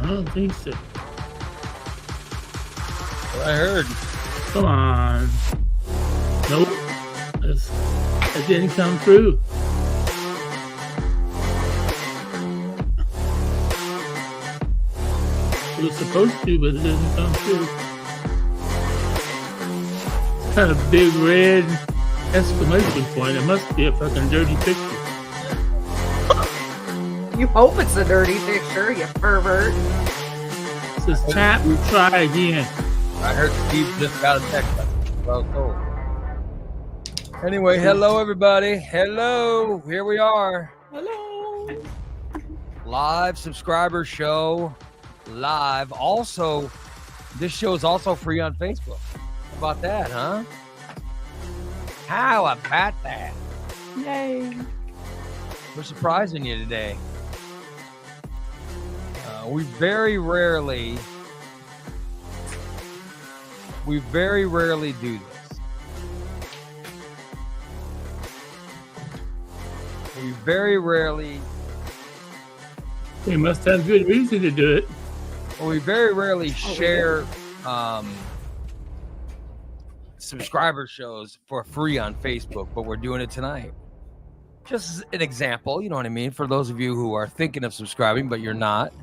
I don't think so. What I heard. Come on. Nope. That didn't come through. It was supposed to, but it didn't come through. It's kind of big red exclamation point. It must be a fucking dirty picture. You hope it's a dirty picture, you pervert. It says tap, try again. I heard Steve just got a text. Well told. Anyway, hello everybody. Hello. Here we are. Hello. Live subscriber show. Live. Also, this show is also free on Facebook. How about that, huh? How about that? Yay. We're surprising you today. We very rarely do this. We very rarely They must have good reason to do it. share subscriber shows for free on Facebook, but we're doing it tonight. Just as an example, you know what I mean? For those of you who are thinking of subscribing, but you're not,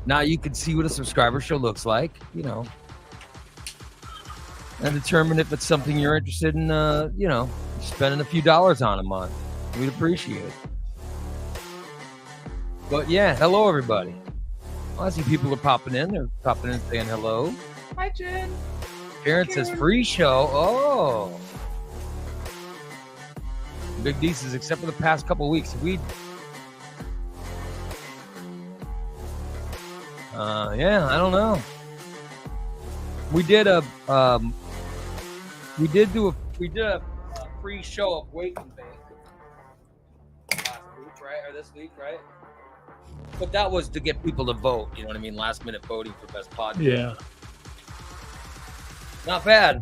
now you can see what a subscriber show looks like, you know, and determine if it's something you're interested in, you know, spending a few dollars on a month. We'd appreciate it. But yeah, hello everybody. Well, I see people are popping in. They're popping in saying hello. Hi, Jen. Karen says free show. Oh. Big D says, except for the past couple of weeks, yeah, I don't know. We did a free show of Wake and Bake last week, right? Or this week, right? But that was to get people to vote, you know what I mean? Last minute voting for best podcast. Yeah. Not bad.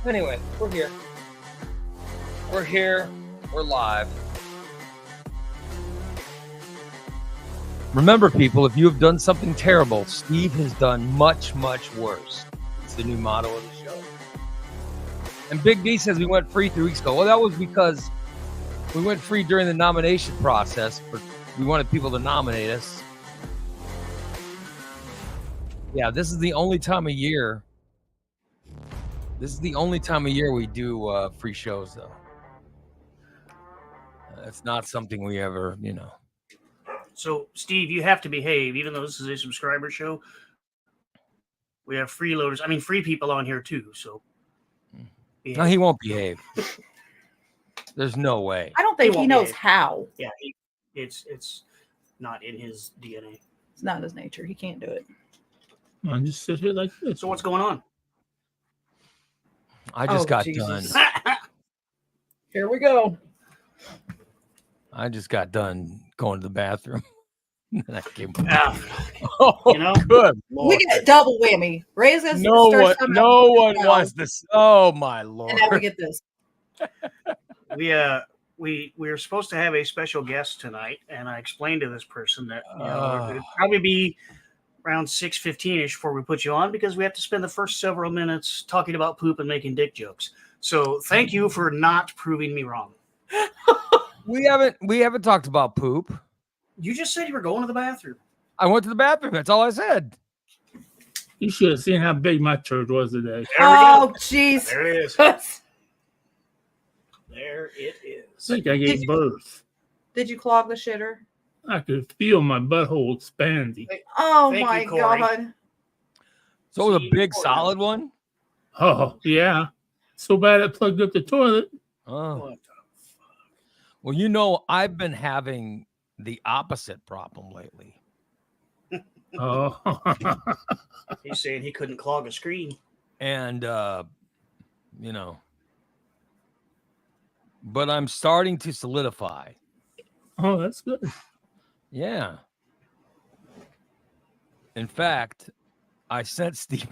Anyway, we're here. We're live. Remember, people, if you have done something terrible, Steve has done much, much worse. It's the new motto of the show. And Big D says we went free 3 weeks ago. Well, that was because we went free during the nomination process. We wanted people to nominate us. Yeah, this is the only time of year. We do free shows, though. It's not something we ever, you know. So, Steve, you have to behave, even though this is a subscriber show. We have freeloaders. I mean, free people on here, too. So, behave. No, he won't behave. There's no way. I don't think he knows behave. how. Yeah, it's not in his DNA. It's not his nature. He can't do it. I'll just sit here like this. So, what's going on? I just got Jesus. done. Here we go. I just got done going to the bathroom. And I came. You know? Good Lord. We get a double whammy. Raise us. No one wants this. Oh my Lord. And now we get this. We were supposed to have a special guest tonight, and I explained to this person that it'd probably be around 6:15ish before we put you on, because we have to spend the first several minutes talking about poop and making dick jokes. So thank you for not proving me wrong. We haven't talked about poop. You just said you were going to the bathroom. I went to the bathroom. That's all I said. You should have seen how big my turd was today. There we Oh, go. jeez. There it is. There it I is. think I gave birth. Did you clog the shitter? I could feel my butthole expanding. Oh, Thank my you, Corey. God. So it was a See, big Corey. solid one. Oh, yeah. So bad it plugged up the toilet. Oh. What the Well, you know, I've been having the opposite problem lately. Oh. He's saying he couldn't clog a screen. And, you know, but I'm starting to solidify. Oh, that's good. Yeah. In fact, I sent Steve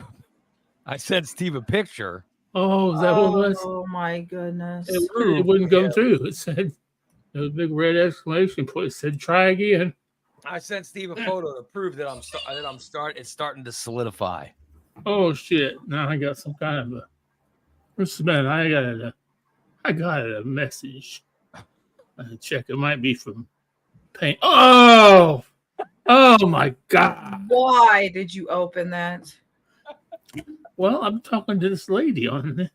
a picture. Oh, is that what it was? Oh, my goodness. It wouldn't come through. It said There was a big red exclamation point. It said, "Try again." I sent Steve a photo to prove that it's starting to solidify. Oh shit! Now I got some kind of a. What's man? I got a message. Check. It might be from Paint. Oh my God! Why did you open that? Well, I'm talking to this lady on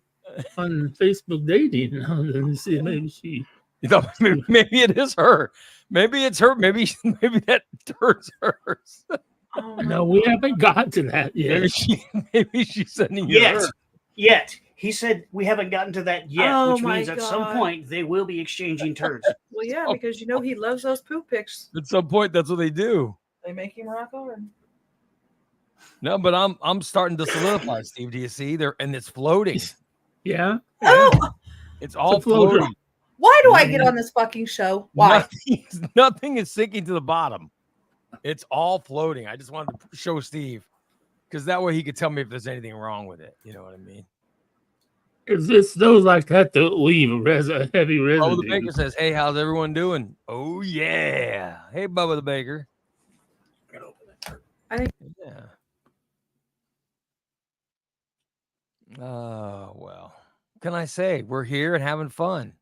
Facebook dating. And see, maybe she. You know, maybe it is her. Maybe it's her. Maybe that turd's hers. Oh, my No, we haven't got to that yet. Maybe she's sending you her. Yet. He said we haven't gotten to that yet, Oh which my means at some God. point they will be exchanging turds. Well, yeah, because you know he loves those poop pics. At some point, that's what they do. They make him rock hard. No, but I'm starting to solidify, Steve. Do you see there? And it's floating. Yeah. Oh, It's all It's a floater. floating. why do I get on this fucking show? Why? Nothing is sinking to the bottom. It's all floating. I just wanted to show Steve because that way he could tell me if there's anything wrong with it. You know what I mean? It's those like that that leave a heavy residue. Bubba the Baker says, "Hey, how's everyone doing?" Oh yeah. Hey, Bubba the Baker. I think Yeah. Oh well. What can I say? We're here and having fun.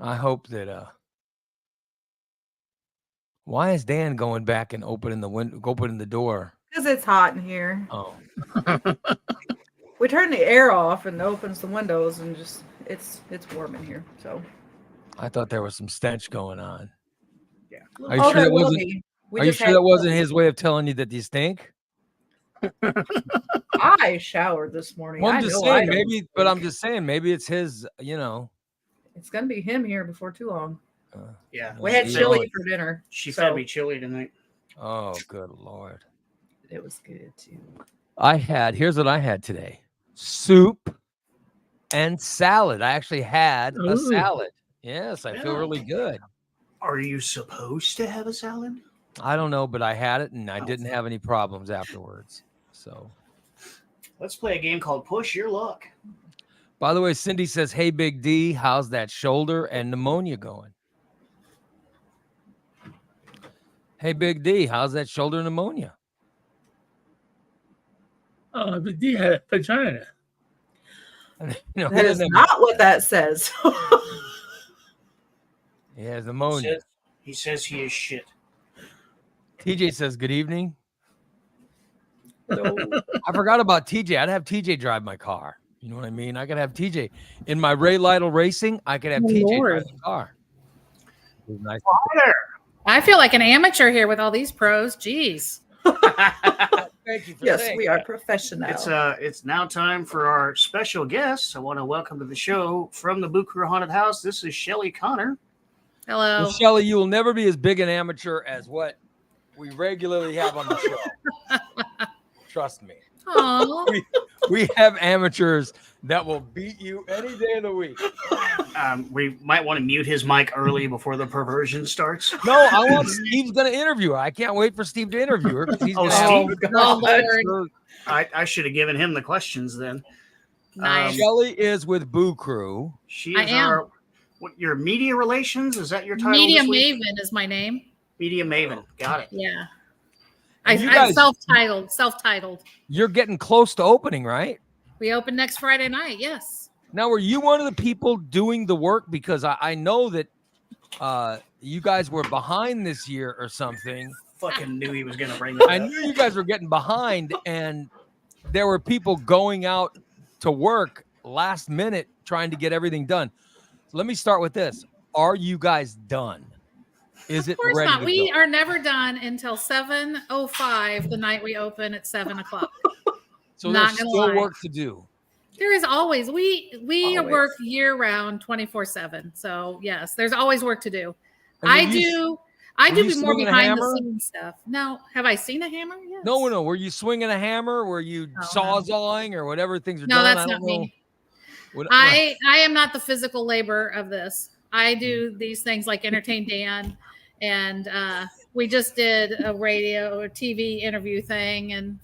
I hope that why is Dan going back and opening the door? because it's hot in here. Oh. We turn the air off and it opens the windows and just it's warm in here. So I thought there was some stench going on. Yeah. Are you sure there that will wasn't be. We Are you just sure had- that wasn't his way of telling you that you stink? I showered this morning. Well, I I'm just know I saying, don't maybe, but I'm stink. just saying, maybe it's his, you know. It's gonna be him here before too long. Yeah. We had Yeah. chili for dinner. She so fed me chili tonight. Oh, good Lord. It was good too. Here's what I had today: soup and salad. I actually had a Ooh. salad. Yes, I feel Yeah. really good. Are you supposed to have a salad? I don't know, but I had it and I didn't have any problems afterwards. So, Let's play a game called Push Your Luck. by the way, Cindy says, "Hey, Big D, how's that shoulder and pneumonia going?" Hey, Big D, how's that shoulder pneumonia? But he had a vagina. You know, That is not what that says. he has pneumonia. He says he is shit. TJ says, "Good evening." No. I forgot about TJ. I'd have TJ drive my car. You know what I mean? I could have TJ in my Ray Lytle Racing. I could have Oh, TJ Lord. drive the car. It was nice. I feel like an amateur here with all these pros. Jeez. Thank you for Yes, saying we are that. professional. It's now time for our special guest. I want to welcome to the show from the Boo Crew Haunted House. This is Shelly Connor. Hello. Well, Shelly, you will never be as big an amateur as what we regularly have on the show. Trust me. Aw. We have amateurs that will beat you any day of the week. We might want to mute his mic early before the perversion starts. No, I want Steve's going to interview her. I can't wait for Steve to interview her. 'Cause he's Oh, gonna have Steve. Oh, Lord. I should have given him the questions then. Nice. Shelly is with Boo Crew. She I is am. your media relations? Is that your title? Media this week? Maven is my name. Media Maven. Got it. Yeah. And you I'm guys- self-titled. You're getting close to opening, right? We open next Friday night. Yes. Now, were you one of the people doing the work? Because I know that you guys were behind this year or something. Fucking knew he was going to bring that I up. knew you guys were getting behind, and there were people going out to work last minute trying to get everything done. So let me start with this. Are you guys done? Is it Of course ready not. to We go? are never done until 7:05 the night we open at 7:00. So not there's gonna still lie. work to do. There is always we Always. work year round 24/7. So yes, there's always work to do. And I were you- do were you more swinging a behind hammer? the scenes stuff. No, have I seen a hammer? Yes. No. Were you swinging a hammer? Were you No. sawzawing or whatever things are No, done? that's I not don't know. me. What- I am not the physical labor of this. I do these things like entertain Dan, and we just did a radio or TV interview thing, and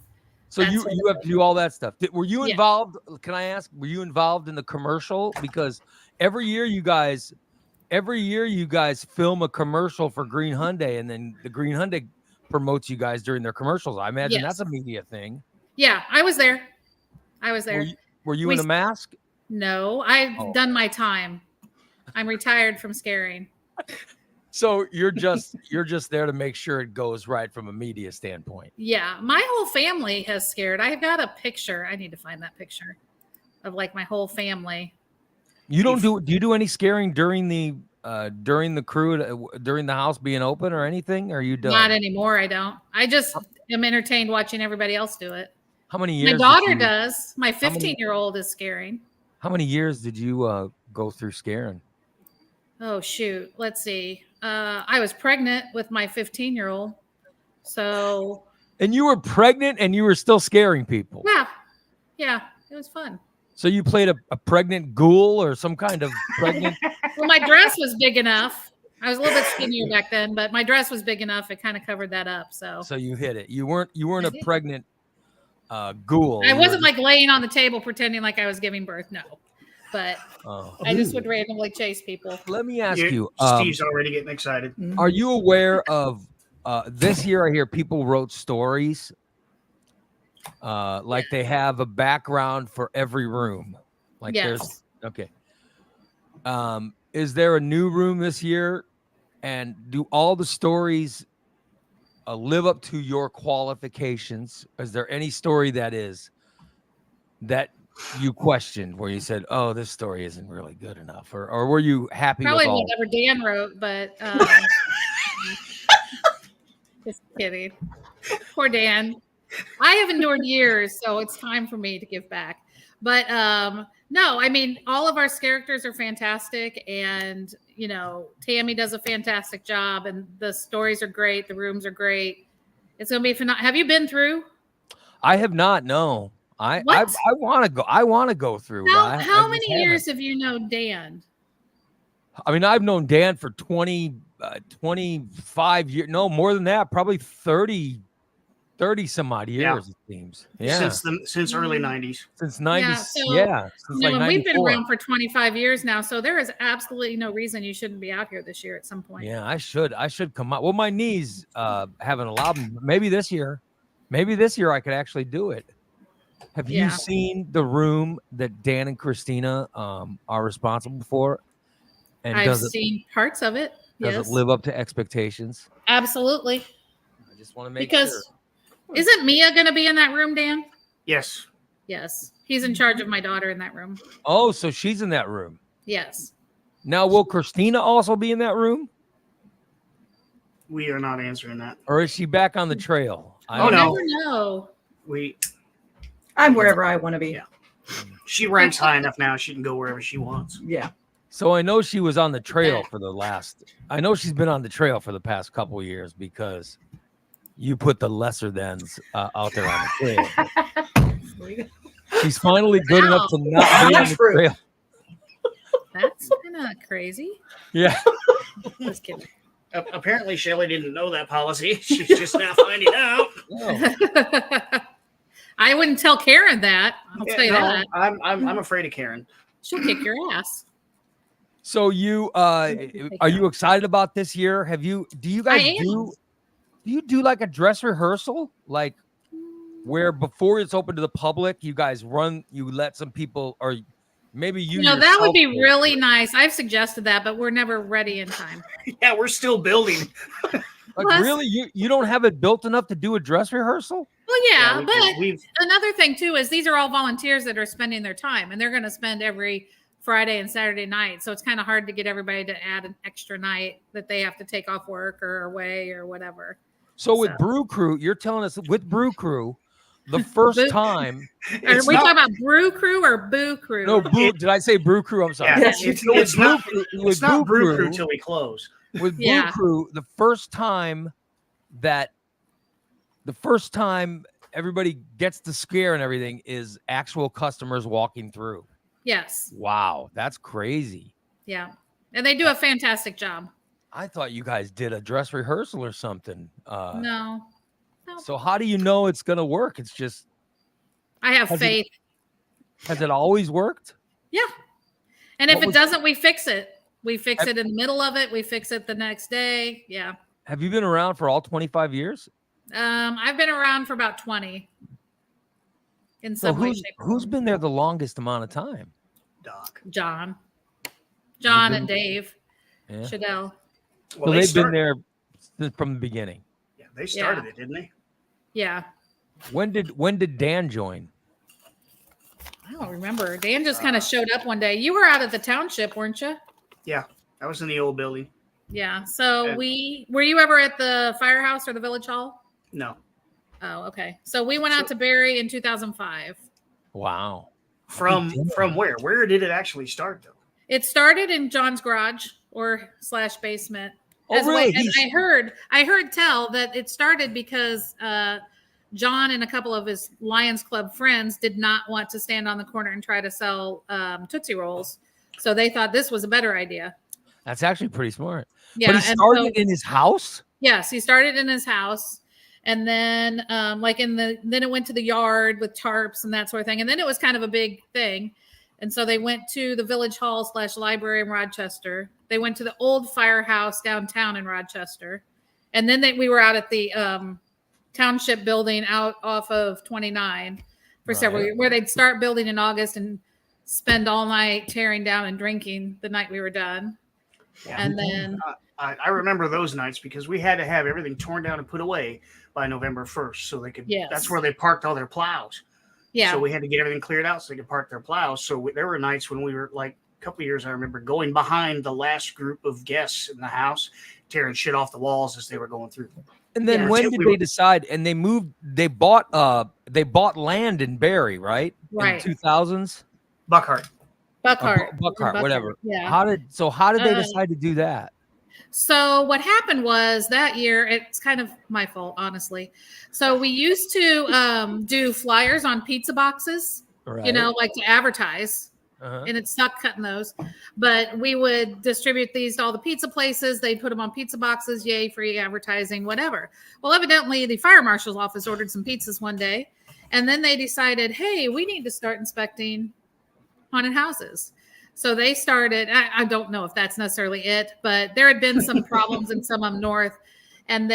So That's you it. have to do all that stuff. Were you Yeah. involved? Can I ask? Were you involved in the commercial? Because every year you guys every year you guys film a commercial for Green Hyundai, and then the Green Hyundai promotes you guys during their commercials. I imagine Yes. that's a media thing. Yeah, I was there. I was there. Were you We in a s- mask? No, I've Oh. done my time. I'm retired from scaring. So you're just there to make sure it goes right from a media standpoint. Yeah, my whole family has scared. I've got a picture. I need to find that picture of like my whole family. You don't do you do any scaring during the crew during the house being open or anything? Or are you done? Not anymore. I don't. I just am entertained watching everybody else do it. How many years? My did daughter you- does. My How many- 15-year-old is scaring. How many years did you go through scaring? Oh shoot. Let's see. I was pregnant with my 15-year-old. So And you were pregnant and you were still scaring people. yeah, it was fun. So you played a pregnant ghoul or some kind of pregnant. Well, my dress was big enough. I was a little bit skinnier back then, but my dress was big enough. It kind of covered that up. So So you hit it. You weren't I a did. pregnant ghoul. I You wasn't were like laying on the table pretending like I was giving birth. No, but oh. I just would randomly chase people. Let me ask You- you. Steve's already getting excited. Are you aware of this year? I hear people wrote stories like they have a background for every room. Like Yes. there's okay. Is there a new room this year? And do all the stories live up to your qualifications? Is there any story that you questioned where you said, "Oh, this story isn't really good enough," or were you happy Probably with all? whatever Dan wrote, but just kidding. Poor Dan. I have endured years, so it's time for me to give back. But no, I mean, all of our characters are fantastic, and you know, Tammy does a fantastic job, and the stories are great. The rooms are great. It's gonna be phenomenal. Have you been through? I have not. No, I What? want to go. I want to go through. How, I how just many haven't. years have you known Dan? I mean, I've known Dan for 25 years. No, more than that. Probably 30 some odd years. Yeah. It seems. Yeah, Since early '90s. since 90. Yeah, so, Since No, like and we've been 94. around for 25 years now, so there is absolutely no reason you shouldn't be out here this year at some point. Yeah, I should come out. Well, my knees haven't allowed me. Maybe this year I could actually do it. Have Yeah. you seen the room that Dan and Christina are responsible for? And I've does seen parts of it. it Yes, live up to expectations? absolutely. I just want to make Because sure. isn't Mia going to be in that room, Dan? Yes. Yes, he's in charge of my daughter in that room. Oh, so she's in that room. Yes. Now, will Christina also be in that room? We are not answering that. Or is she back on the trail? I Oh, You don't no. know. never know. I'm wherever I want to be. Yeah. She ranks high enough now. She can go wherever she wants. Yeah. So I know she was on the trail for the last. I know she's been on the trail for the past couple of years because you put the lesser thans out there on the trail. She's finally good enough to not be on the True. trail. That's kind of crazy. Yeah. Just kidding. Apparently, Shelley didn't know that policy. She's just now finding out. Oh. I wouldn't tell Karen that. I'll Yeah, tell you no, that. I'm afraid of Karen. She'll kick your ass. So you are you excited about this year? Do you guys I am. do you do like a dress rehearsal? Like where before it's open to the public, you guys you let some people or maybe you No, that would be yourself go really through it. nice. I've suggested that, but we're never ready in time. Yeah, we're still building. Like Plus- really, you don't have it built enough to do a dress rehearsal? Well, yeah, we- but we've another thing too is these are all volunteers that are spending their time, and they're going to spend every Friday and Saturday night. So it's kind of hard to get everybody to add an extra night that they have to take off work or away or whatever. So with So- Brew Crew, you're telling us with Brew Crew, the first Boo- time. Are It's we not- talking about Brew Crew or Boo Crew? No, Brew, did I say Brew Crew? I'm sorry. Yeah, Yes, it's, you With it's not. Brew Crew- It's not Brew Brew Crew Crew- till we close. With Brew Yeah. Crew, the first time everybody gets the scare and everything is actual customers walking through. Yes. Wow, that's crazy. Yeah. And they do a fantastic job. I thought you guys did a dress rehearsal or something. No. So how do you know it's gonna work? It's just I have Has it- faith. has it always worked? Yeah. And if What it was- doesn't, we fix it. We fix it in the middle of it. We fix it the next day. Yeah. Have you been around for all 25 years? I've been around for about 20. In So some way, shape, or who's form. been there the longest amount of time? Doc. John been- and Dave Yeah. Shadell. So Well, they've been there from the beginning. Yeah, they started it, didn't they? Yeah. When did Dan join? I don't remember. Dan just kind of showed up one day. You were out at the township, weren't you? Yeah, that was in the old building. Yeah. So And- were you ever at the firehouse or the village hall? No, Oh, okay. So we went out to Barry in 2005. Wow. from where? Where did it actually start, though? It started in John's garage or / basement. Oh, really? And I heard tell that it started because John and a couple of his Lions Club friends did not want to stand on the corner and try to sell Tootsie Rolls. So they thought this was a better idea. That's actually pretty smart. Yeah. But he and started so- in his house? Yes, he started in his house, and then then it went to the yard with tarps and that sort of thing, and then it was kind of a big thing, and so they went to the village hall / library in Rochester. They went to the old firehouse downtown in Rochester, and then we were out at the township building out off of 29 for several Right. years, where they'd start building in August and spend all night tearing down and drinking the night we were done, Yeah. and then. I remember those nights because we had to have everything torn down and put away by November 1st, so they could. Yes. That's where they parked all their plows. Yeah. So we had to get everything cleared out so they could park their plows. So there were nights when we were like a couple of years. I remember going behind the last group of guests in the house, tearing shit off the walls as they were going through. And then Yeah. when did they decide? And they bought land in Barry, right? Right. In the 2000s? Buckhart. Buckhart. Buckhart, whatever. Yeah. How did they Uh, decide to do that? So what happened was that year, it's kind of my fault, honestly. So we used to do flyers on pizza boxes, Right. you know, like to advertise, Uh-huh. and it sucked cutting those. But we would distribute these to all the pizza places. They'd put them on pizza boxes, yay, free advertising, whatever. Well, evidently the fire marshal's office ordered some pizzas one day, and then they decided, hey, we need to start inspecting haunted houses. So they started, I don't know if that's necessarily it, but there had been some problems in some up north. And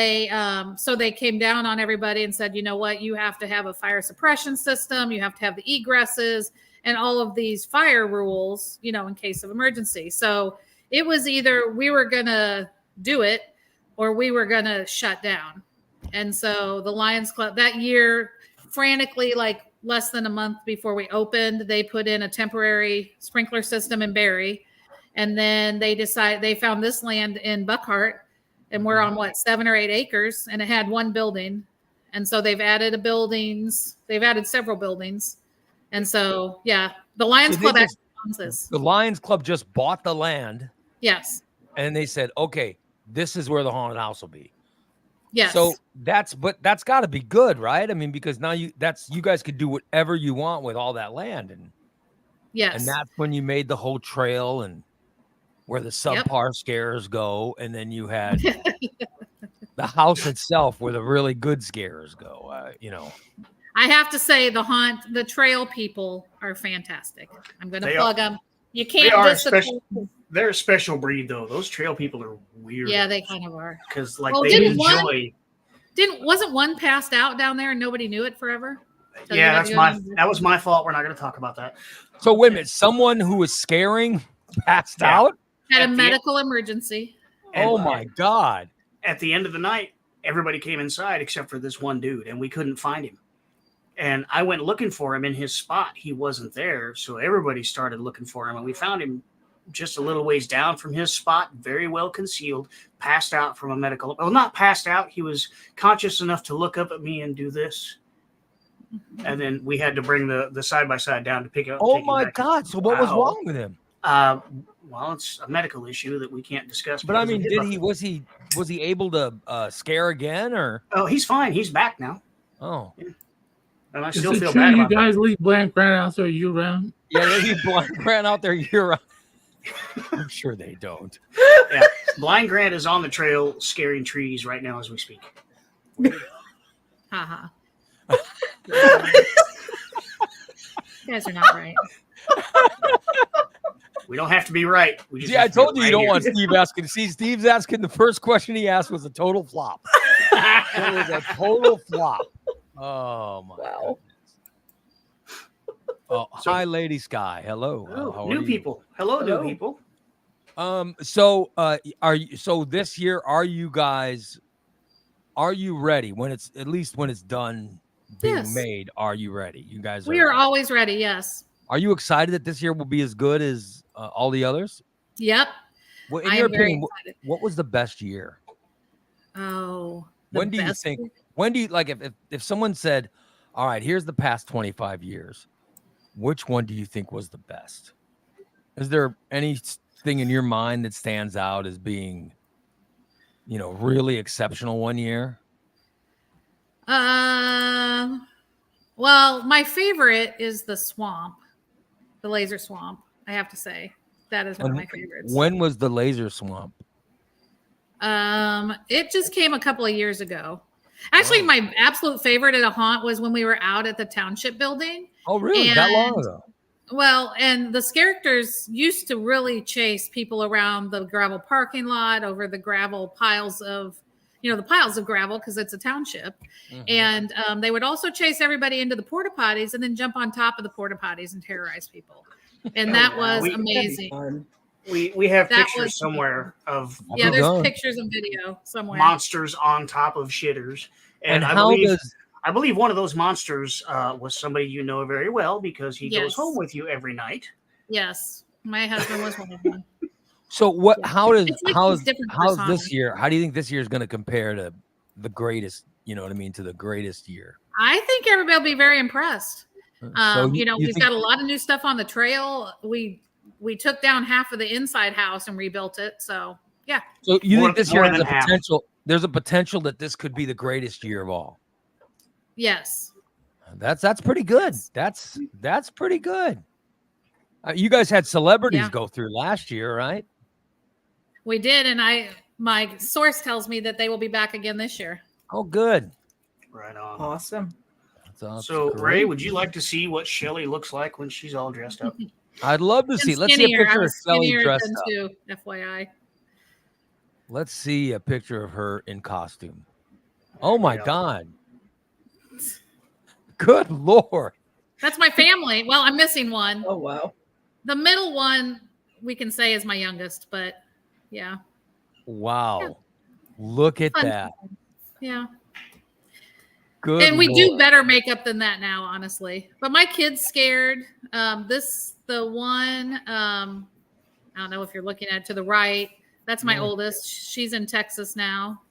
so they came down on everybody and said, you know what, you have to have a fire suppression system. You have to have the egresses and all of these fire rules, you know, in case of emergency. So it was either we were going to do it or we were going to shut down. And so the Lions Club that year, frantically, like less than a month before we opened, they put in a temporary sprinkler system in Barry. And then they found this land in Buckhart, and we're on 7 or 8 acres, and it had one building. And so they've added several buildings. And so, yeah, the Lions So Club they actually owns this. The Lions Club just bought the land Yes. and they said, okay, this is where the haunted house will be. Yes. So that's got to be good, right? I mean, because now you guys could do whatever you want with all that land, and yes. that's when you made the whole trail and where the subpar scares go, and then you had the house itself where the really good scares go. You know, I have to say the trail people are fantastic. I'm going to They plug them. You They can't are disappoint. They're a special breed, though. Those trail people are weird. Yeah, they kind of are. because like Well, they didn't enjoy. Wasn't one passed out down there and nobody knew it forever? So you Yeah, had that's to go down- that was my fault. We're not going to talk about that. so wait a minute, someone who was scaring passed Yeah. out. Had at a the- medical emergency. And Oh my God! At the end of the night, everybody came inside except for this one dude, and we couldn't find him. And I went looking for him in his spot. He wasn't there, so everybody started looking for him, and we found him just a little ways down from his spot, very well concealed, passed out from a medical. Well, not passed out. He was conscious enough to look up at me and do this. And then we had to bring the side by side down to pick up. Oh take him my back. God! So what was Wow. wrong with him? Well, it's a medical issue that we can't discuss. But I because mean, of was he able to scare again, or Oh, he's fine. He's back now, oh and I Is still it feel true bad you about that. guys leave Blank Grant out there year round? yeah, they leave Blind Grant out there year round. I'm sure they don't. Yeah, Blind Grant is on the trail scaring trees right now as we speak. Haha. You guys are not right. We don't have to be right. We just Yeah, I have to be told you you right don't here. want Steve asking. See, Steve's asking. The first question he asked was a total flop. It was a total flop. Oh my Wow. goodness. Oh, So- hi, Lady Sky. Hello. Oh, How are new you? people. Hello, Hello. new people. So are you? So this year, are you ready when it's at least when it's done being Yes. made? Are you ready? You guys We are always ready. Yes. Are you excited that this year will be as good as all the others? Yep. Well, in I your am very opinion, excited. what was the best year? Oh. When do you think? When do you like if someone said, "All right, here's the past 25 years," which one do you think was the best? Is there anything in your mind that stands out as being, really exceptional one year? Well, my favorite is the swamp, the laser swamp. I have to say that is one of my favorites. When was the Laser Swamp? It just came a couple of years ago. Actually, Wow. my absolute favorite at a haunt was when we were out at the township building. Oh, really? That long And- ago? Well, and the characters used to really chase people around the gravel parking lot over the gravel piles of, the piles of gravel because it's a township. Mhm. And they would also chase everybody into the porta potties and then jump on top of the porta potties and terrorize people. And that was We- amazing. Fun. We have That pictures was- somewhere of Yeah, Well there's done. pictures and video somewhere. monsters on top of shitters. And I how believe does I believe one of those monsters was somebody you know very well because he goes Yes. home with you every night. Yes, my husband was one of them. so what? Yeah. How does It's like how's these different how's personas. this year? How do you think this year is going to compare to the greatest? You know what I mean? To the greatest year. I think everybody will be very impressed. So We've think- got a lot of new stuff on the trail. We took down half of the inside house and rebuilt it. So yeah, So you More- think this year more has a than half. potential? There's a potential that this could be the greatest year of all. yes, That's pretty good. That's pretty good. You guys had celebrities Yeah. go through last year, right? we did, and my source tells me that they will be back again this year. Oh, good. Right on. Awesome. That's So, great. Ray, would you like to see what Shelly looks like when she's all dressed up? I'd love to And see. Let's see a skinnier. I picture of was Shelly skinnier dressed then up. too, FYI. Let's see a picture of her in costume. Oh my go. God. Good Lord. That's my family. Well, I'm missing one. Oh wow. The middle one we can say is my youngest, but yeah, Wow. Yeah. Look at Fun. that. yeah. Good. And we do Lord. better makeup than that now, honestly. But my kid's scared. The one, I don't know if you're looking at to the right. That's my Yeah. oldest. She's in Texas now,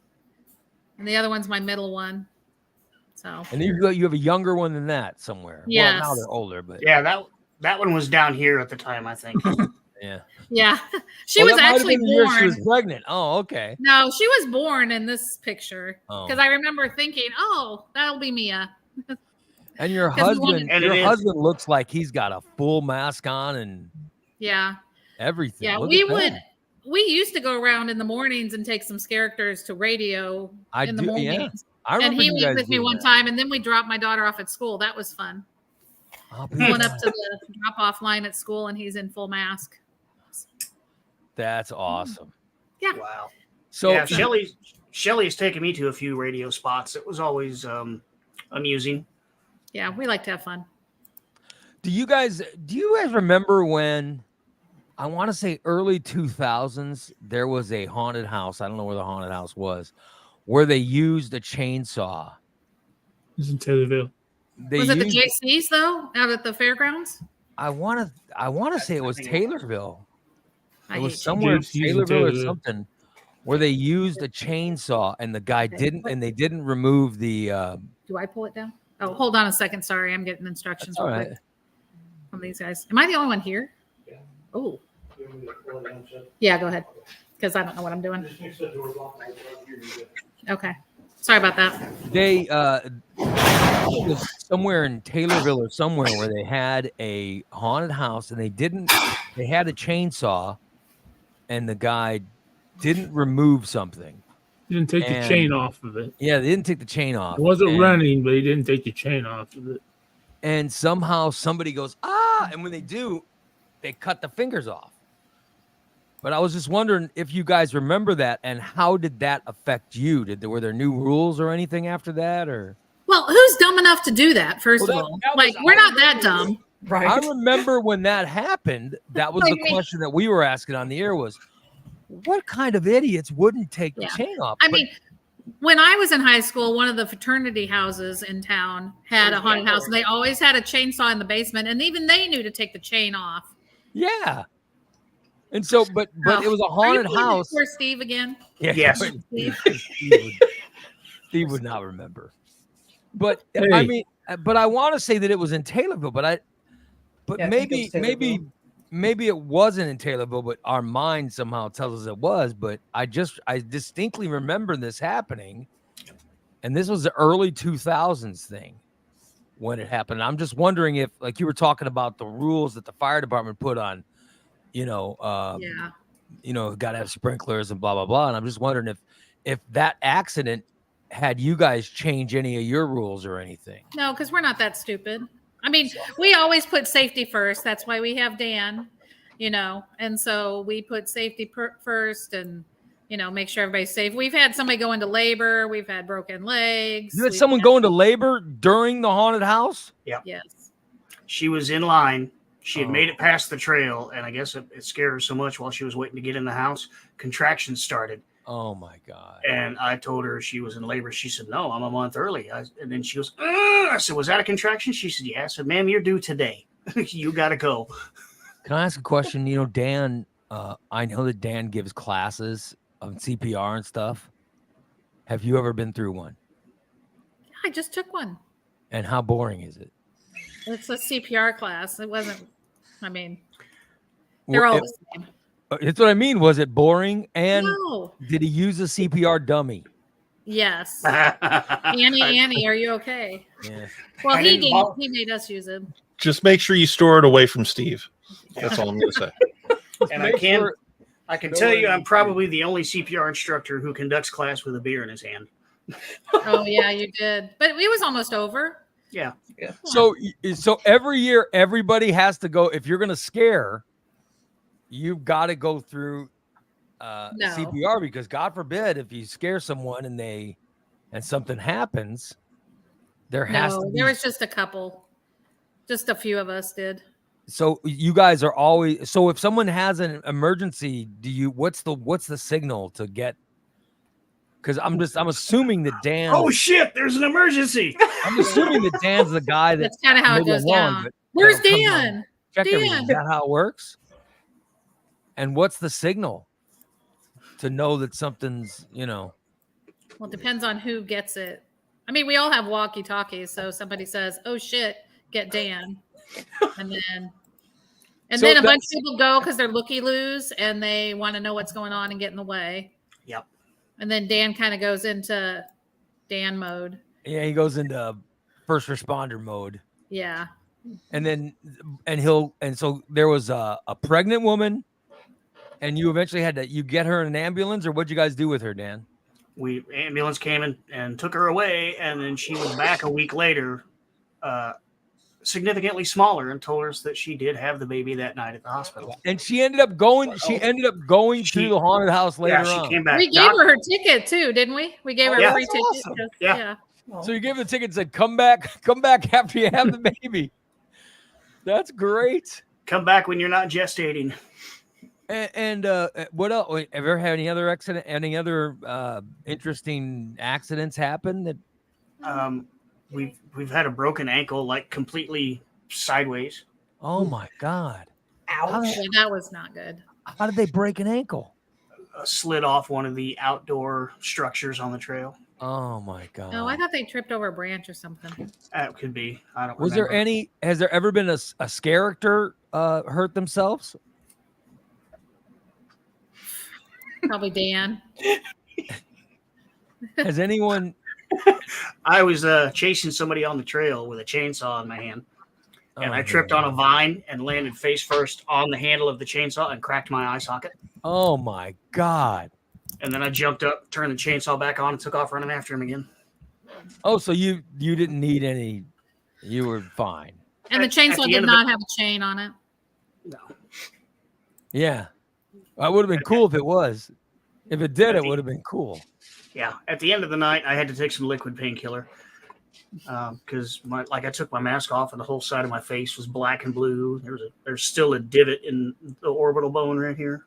and the other one's my middle one. So And you have a younger one than that somewhere. Well, now Yes. they're older, but Yeah, that one was down here at the time, I think. yeah. yeah, she Oh, was that might have actually been the year born. She was pregnant. Oh, okay. No, she was born in this picture Oh. because I remember thinking, "Oh, that'll be Mia." And your 'Cause we wanted- husband, And your it is. husband looks like he's got a full mask on and Yeah, everything. yeah. Look We at would. that. We used to go around in the mornings and take some characters to radio I in the do. mornings. Yeah. I And remember he you went guys with me doing one that. time, and then we dropped my daughter off at school. That was fun. I'll be Going up honest. to the drop-off line at school, and he's in full mask. That's awesome. Wow. So yeah, Shelly's taken me to a few radio spots. It was always amusing. Yeah, we like to have fun. do you guys remember when I want to say early 2000s there was a haunted house? I don't know where the haunted house was, where they used a chainsaw. It's in Taylorville. They Was it the used- JCs though, out at the fairgrounds? I want to say it was Taylorville. I It was hate somewhere in JCs in Taylorville or Taylorville. something where they used a chainsaw and the guy didn't, and they didn't remove the. Do I pull it down? Oh, hold on a second. Sorry, I'm getting instructions That's all real right. quick from these guys. Am I the only one here? Oh, yeah. Go ahead, because I don't know what I'm doing. Okay, sorry about that. They it was somewhere in Taylorville or somewhere where they had a haunted house and they had a chainsaw and the guy didn't remove something. He didn't take And- the chain off of it. Yeah, they didn't take the chain off. It wasn't and, running, but he didn't take the chain off of it. And somehow somebody goes, ah, ah, and when they do, they cut the fingers off. But I was just wondering if you guys remember that, and how did that affect you? Were there new rules or anything after that, or? Well, who's dumb enough to do that? First Well, of that- all, that was- like we're I not that remember- dumb. Right. I remember when that happened. That was Like the me. question that we were asking on the air: was what kind of idiots wouldn't take the Yeah. chain off? I But- mean, when I was in high school, one of the fraternity houses in town had a haunted house, and they always had a chainsaw in the basement, and even they knew to take the chain off. yeah. And so, but Oh. it was a Are you haunted pulling house. for Steve again? Yeah, Yes. Steve would not remember. But I Hey. mean, but I want to say that it was in Taylorville, but Yeah, I think it was maybe it wasn't in Taylorville, but our mind somehow tells us it was. But I distinctly remember this happening, and this was the early 2000s thing when it happened. I'm just wondering if, like you were talking about the rules that the fire department put on, Yeah. got to have sprinklers and blah blah blah. And I'm just wondering if that accident had you guys change any of your rules or anything. No, because we're not that stupid. I mean, we always put safety first. That's why we have Dan, and so we put safety first and, make sure everybody's safe. We've had somebody go into labor. We've had broken legs. You had we've someone go into labor during the haunted house? Yes. She was in line. She had Oh. made it past the trail, and I guess it scared her so much while she was waiting to get in the house. Contractions started, Oh my God. and I told her she was in labor. She said, "No, I'm a month early." And then she goes, "Ugh." I said, "Was that a contraction?" She said, "Yeah." I said, "Ma'am, you're due today. You got to go." Can I ask a question? Dan, I know that Dan gives classes of CPR and stuff. Have you ever been through one? I just took one. And how boring is it? It's a CPR class. It wasn't, they're all the same. That's what I mean. Was it boring? And No. did he use a CPR dummy? Yes. Annie, are you okay? Yeah. Well, I he didn't did. vol- He made us use it. Just make sure you store it away from Steve. That's all I'm going to say. And I can tell you, I'm probably the only CPR instructor who conducts class with a beer in his hand. Oh yeah, you did. But it was almost over. Yeah. So every year, everybody has to go. If you're going to scare, you've got to go through No. CPR, because God forbid if you scare someone and something happens, there has to No, be. there was just a couple. Just a few of us did. So you guys are always, so if someone has an emergency, what's the signal to get? Because I'm assuming that Dan. Oh shit! There's an emergency. I'm assuming that Dan's the guy that. That's kind of how it maybe goes I'm wrong, down. but Where's that'll come Dan? on, check everything. Dan. Is that how it works? And what's the signal to know that something's, Well, it depends on who gets it. We all have walkie-talkies, so somebody says, "Oh shit, get Dan," and then So a bunch that's- of people go because they're looky-loos and they want to know what's going on and get in the way. Yep. And then Dan kind of goes into Dan mode. yeah, he goes into first responder mode. Yeah. So there was a pregnant woman, and you eventually had to get her in an ambulance, or what'd you guys do with her, Dan? Ambulance came and took her away, and then she was back a week later, significantly smaller, and told us that she did have the baby that night at the hospital. And she ended up going. She ended up going She- to the haunted house later Yeah, she on. came back. We gave her ticket too, didn't we? We gave her Yeah. a free ticket. That's awesome. Just- Yeah. So you gave her the ticket and said, "Come back after you have the baby." That's great. Come back when you're not gestating. And what else? Have you ever had any other accident? Any other interesting accidents happen? That We've had a broken ankle, like completely sideways. oh my God! Ouch. Yeah, that was not good. How did they break an ankle? Slid off one of the outdoor structures on the trail. Oh my God! Oh, I thought they tripped over a branch or something. That could be. I don't. Was there remember. any? Has there ever been a character hurt themselves? Probably Dan. Has anyone? I was chasing somebody on the trail with a chainsaw in my hand, and I tripped on a vine and landed face first on the handle of the chainsaw and cracked my eye socket. Oh my God! And then I jumped up, turned the chainsaw back on, and took off running after him again. Oh, so you didn't need any? You were fine. And the At chainsaw the did end of not have a chain on it. No. Yeah. It would have been cool if it was. If it did, At it the- would have been cool. Yeah. At the end of the night, I had to take some liquid painkiller because I took my mask off and the whole side of my face was black and blue. There's still a divot in the orbital bone right here.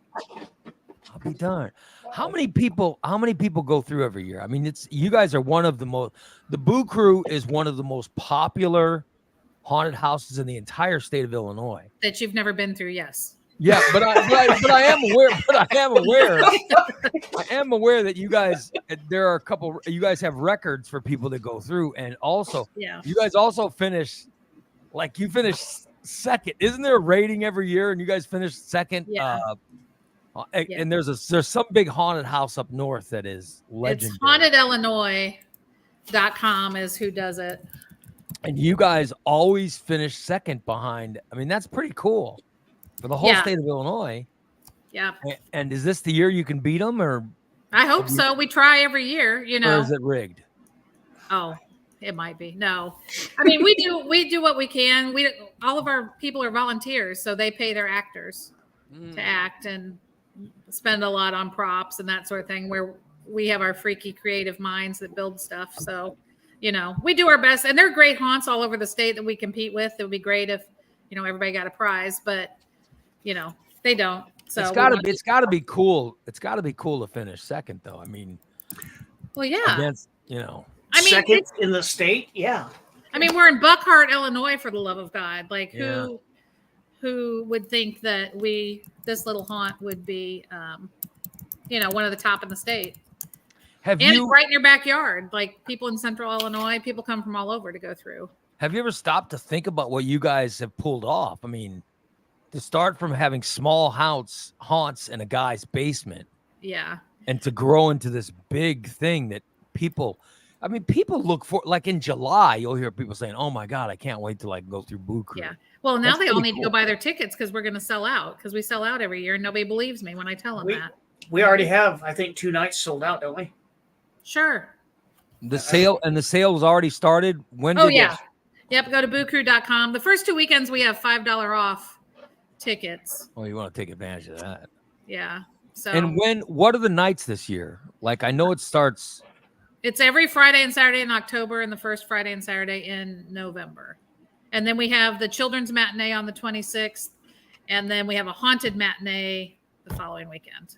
I'll be darned. How many people go through every year? I mean, you guys are one of the most. The Boo Crew is one of the most popular haunted houses in the entire state of Illinois. That you've never been through, yes. Yeah, but I am aware. But I am aware. I am aware that you guys. There are a couple. You guys have records for people to go through, and also, Yeah. you guys also finish. Like you finished second. Isn't there a rating every year, and you guys finished second? Yeah. And there's some big haunted house up north that is legendary. It's hauntedillinois.com is who does it. And you guys always finish second behind. I mean, that's pretty cool for the whole state of Illinois. Yeah. And is this the year you can beat them, or I hope so. We try every year, or know. is it rigged? Oh, it might be. No. I mean, we do what we can. All of our people are volunteers, so they pay their actors to act and spend a lot on props and that sort of thing, where we have our freaky creative minds that build stuff. So, we do our best, and they're great haunts all over the state that we compete with. It would be great if, everybody got a prize, but they don't. So it's gotta be cool. It's gotta be cool to finish second, though. I mean, well, yeah. Against, I mean, second in the state. Yeah. I mean, we're in Buckhart, Illinois, for the love of God. Like, Yeah. who would think that this little haunt would be, one of the top in the state? And it's right in your backyard. Like, people in Central Illinois, people come from all over to go through. Have you ever stopped to think about what you guys have pulled off? I mean, to start from having small haunts in a guy's basement, Yeah. and to grow into this big thing that people look for. Like in July, you'll hear people saying, "Oh my God, I can't wait to go through Boo Crew." Yeah. Well, now That's they all pretty need to go buy their tickets because we're going to sell out, because we sell out every year and nobody believes me when I tell them that. We already have, I think, 2 nights sold out, don't we? Sure. The sale was already started. When? Oh, yeah. Yep. Go to boocrew.com. The first 2 weekends we have $5 off tickets. Oh, you want to take advantage of that. Yeah. So. And what are the nights this year? Like, I know it starts. It's every Friday and Saturday in October and the first Friday and Saturday in November. And then we have the children's matinee on the 26th. And then we have a haunted matinee the following weekend.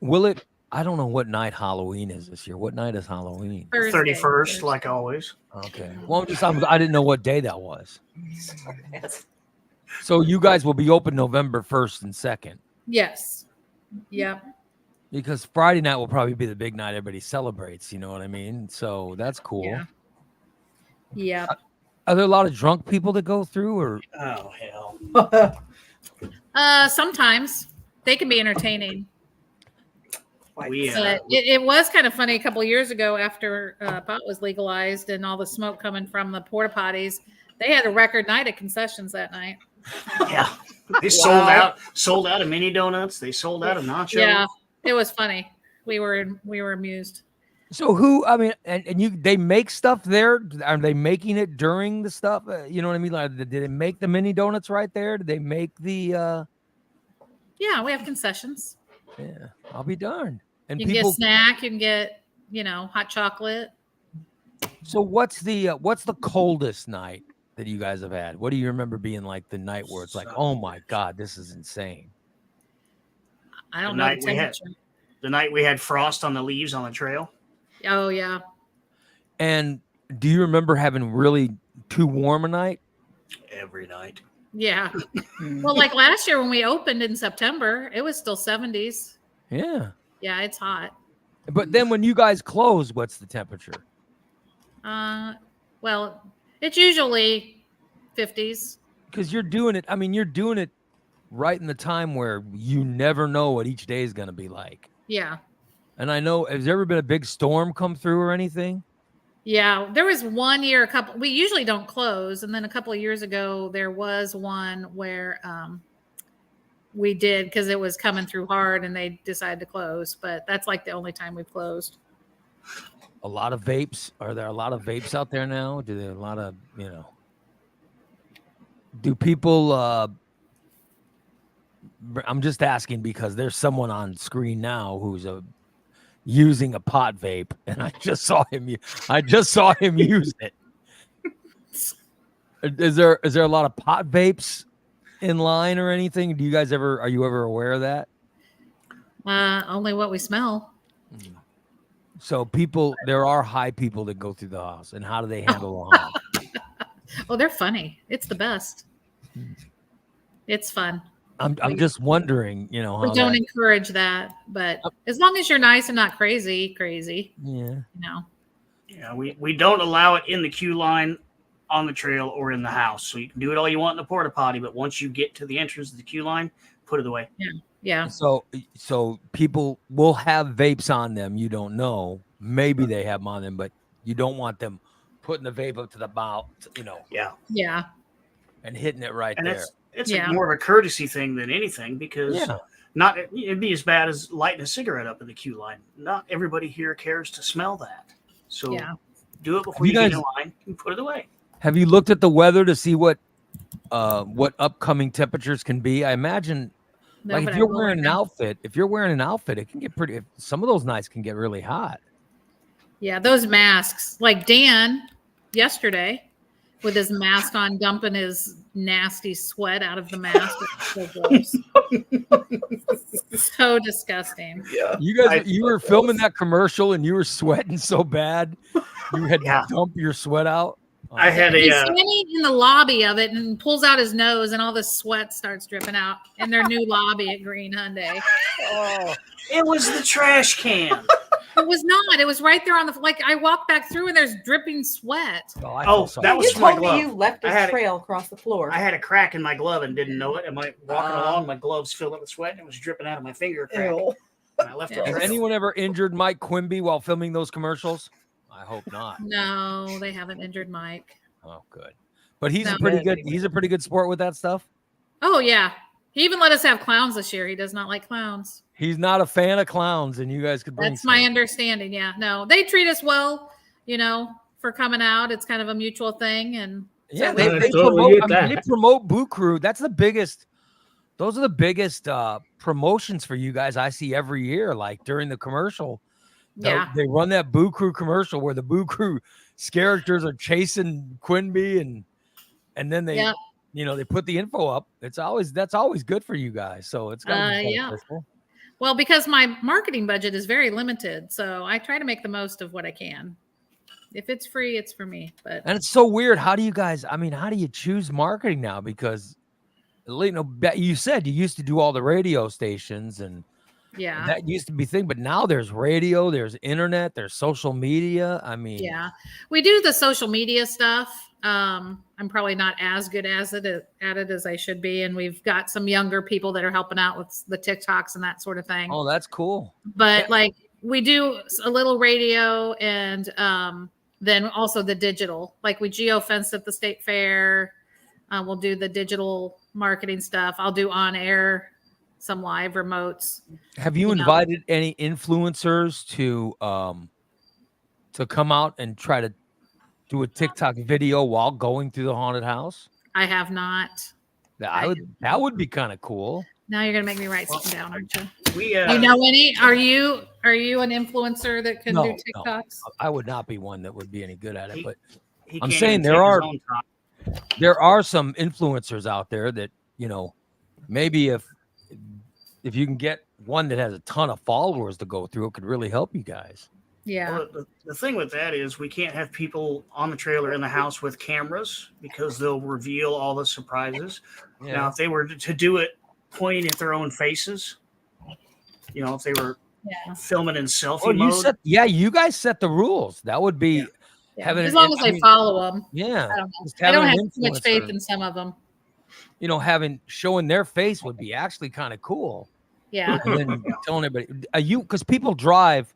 Will it? I don't know what night Halloween is this year. What night is Halloween? Thursday. 31st, like always. Okay. Well, I didn't know what day that was. So you guys will be open November 1st and 2nd. Yes. Yep. Because Friday night will probably be the big night everybody celebrates. You know what I mean? So that's cool. Yeah. Yep. Are there a lot of drunk people that go through, or? Oh, hell. Sometimes they can be entertaining. But It was kind of funny a couple of years ago after pot was legalized and all the smoke coming from the porta potties. They had a record night at concessions that night. Yeah. They sold out of mini donuts. They sold out of nachos. Yeah, it was funny. We were amused. So who? I mean, and they make stuff there. Are they making it during the stuff? You know what I mean? Like, did they make the mini donuts right there? Did they make the? Yeah, we have concessions. Yeah, I'll be darned. And You can people. get snack. You can get hot chocolate. So what's the coldest night that you guys have had? What do you remember being like the night where it's like, oh my God, this is insane? I don't The know night the we had- temperature. The night we had frost on the leaves on the trail. Oh yeah. And do you remember having really too warm a night? Every night. Yeah. Well, like last year when we opened in September, it was still 70s. Yeah. Yeah, it's hot. But then when you guys close, what's the temperature? Well, it's usually 50s. Because you're doing it. I mean, you're doing it right in the time where you never know what each day is going to be like. Yeah. And I know, has there ever been a big storm come through or anything? Yeah, there was one year, we usually don't close. And then a couple of years ago, there was one where we did because it was coming through hard and they decided to close. But that's like the only time we've closed. A lot of vapes. Are there a lot of vapes out there now? Do there a lot of, Do people? I'm just asking because there's someone on screen now who's using a pot vape, and I just saw him. I just saw him use it. Is there a lot of pot vapes in line or anything? Do you guys ever? Are you ever aware of that? Only what we smell. So there are high people that go through the house, and how do they handle the high? Oh, they're funny. It's the best. It's fun. I'm just wondering, you know, We how don't that, encourage that, but as long as you're nice and not crazy, yeah. you know. Yeah, we don't allow it in the queue line, on the trail, or in the house. So you can do it all you want in the porta potty, but once you get to the entrance of the queue line, put it away. Yeah. So people will have vapes on them. You don't know. Maybe they have them on them, but you don't want them putting the vape up to the mouth, you know, Yeah. and hitting it right And there. it's Yeah. more of a courtesy thing than anything, because Yeah. it'd be as bad as lighting a cigarette up in the queue line. Not everybody here cares to smell that. So Yeah. do it before You you get guys- in line and put it away. Have you looked at the weather to see what upcoming temperatures can be? I imagine, No, like but if I you're will wearing an now. outfit, it can get pretty. Some of those nights can get really hot. Yeah, those masks. Like Dan yesterday with his mask on, dumping his nasty sweat out of the mask. It's so gross. So disgusting. You were filming that commercial and you were sweating so bad, you had Yeah. to dump your sweat out. I had He's a standing in the lobby of it and pulls out his nose, and all the sweat starts dripping out in their new lobby at Green Hyundai. it was the trash can. It was not. It was right there on the like. I walked back through, and there's dripping sweat. I Oh, feel sorry. that was You my told me glove. you left I a had it. trail across the floor. I had a crack in my glove and didn't know it. And my walking along, my gloves filled up with sweat and it was dripping out of my finger crack. Ew. And I left Yeah. it. Has there. anyone ever injured Mike Quimby while filming those commercials? I hope not. No, they haven't injured Mike. Oh, good. But he's a No. pretty good. He's a pretty good sport with that stuff. Oh yeah, he even let us have clowns this year. He does not like clowns. He's not a fan of clowns, and you guys could bring. That's my some. understanding. Yeah, no, they treat us well. You know, for coming out, it's kind of a mutual thing, and Yeah, so they, I they totally promote. get I mean, they that. promote Boo Crew. That's the biggest. Those are the biggest promotions for you guys I see every year. Like during the commercial, yeah, they run that Boo Crew commercial where the Boo Crew characters are chasing Quimby, and then they, Yeah. you know, they put the info up. That's always good for you guys. So it's gotta be yeah. beneficial. Well, because my marketing budget is very limited, so I try to make the most of what I can. If it's free, it's for me. But And it's so weird. How do you guys? I mean, how do you choose marketing now? Because you know, you said you used to do all the radio stations, and yeah, that used to be thing. But now there's radio, there's internet, there's social media. I mean, yeah, we do the social media stuff. I'm probably not as good at it as I should be, and we've got some younger people that are helping out with the TikToks and that sort of thing. oh, that's cool. But like we do a little radio, and then also the digital. Like we geofenced at the state fair. We'll do the digital marketing stuff. I'll do on air, some live remotes. Have you You know. invited any influencers to come out and try to do a TikTok video while going through the haunted house? I have not. That would be kind of cool. Now you're gonna make me write something down, aren't you? We You know any? Are you an influencer that can do No. TikToks? I would not be one that would be any good at it, He- but he I'm can't saying even there take his are- own time. there are some influencers out there that, you know, maybe if you can get one that has a ton of followers to go through, it could really help you guys. Yeah. Well, the thing with that is we can't have people on the trailer in the house with cameras because they'll reveal all the surprises. Now, if they were to do it pointing at their own faces, you know, if they were Yeah. filming in selfie Oh, mode, you guys set the rules. That would be Yeah. having As an- long as I they mean, follow them. yeah. I don't know. Just I don't having have an too much faith influencer, in some of them. you know, showing their face would be actually kind of cool. Yeah. And then telling everybody, because people drive.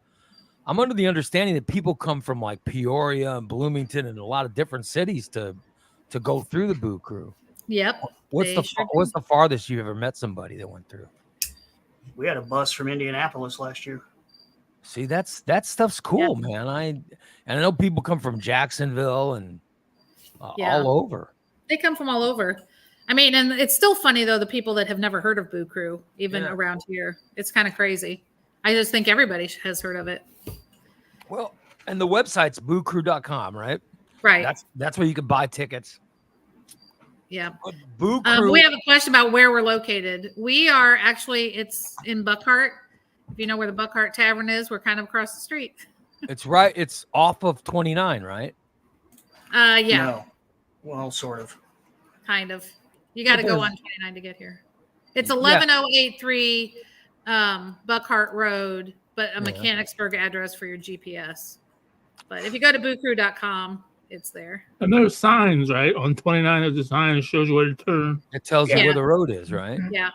I'm under the understanding that people come from like Peoria and Bloomington and a lot of different cities to go through the Boo Crew. Yep. What's They the sure do. what's the farthest you ever met somebody that went through? we had a bus from Indianapolis last year. See, that stuff's cool, man. I know people come from Jacksonville and Yeah. all over. They come from all over. I mean, and it's still funny though, the people that have never heard of Boo Crew, even Yeah. around here, it's kind of crazy. I just think everybody has heard of it. Well, and the website's boocrew.com, right? Right. That's where you can buy tickets. Yeah. But Boo Crew, We have a question about where we're located. We are actually, it's in Buckhart. If you know where the Buckhart Tavern is, we're kind of across the street. it's right. It's off of 29, right? Yeah, No. Well, sort of. kind of. You got to go on 29 to get here. It's 11083 Buckhart Road, but a Mechanicsburg address for your GPS. But if you go to boocrew.com, it's there. And there's signs, right? On 29, there's a sign that shows you where to turn. It tells you Yeah. where the road is, right? Yeah.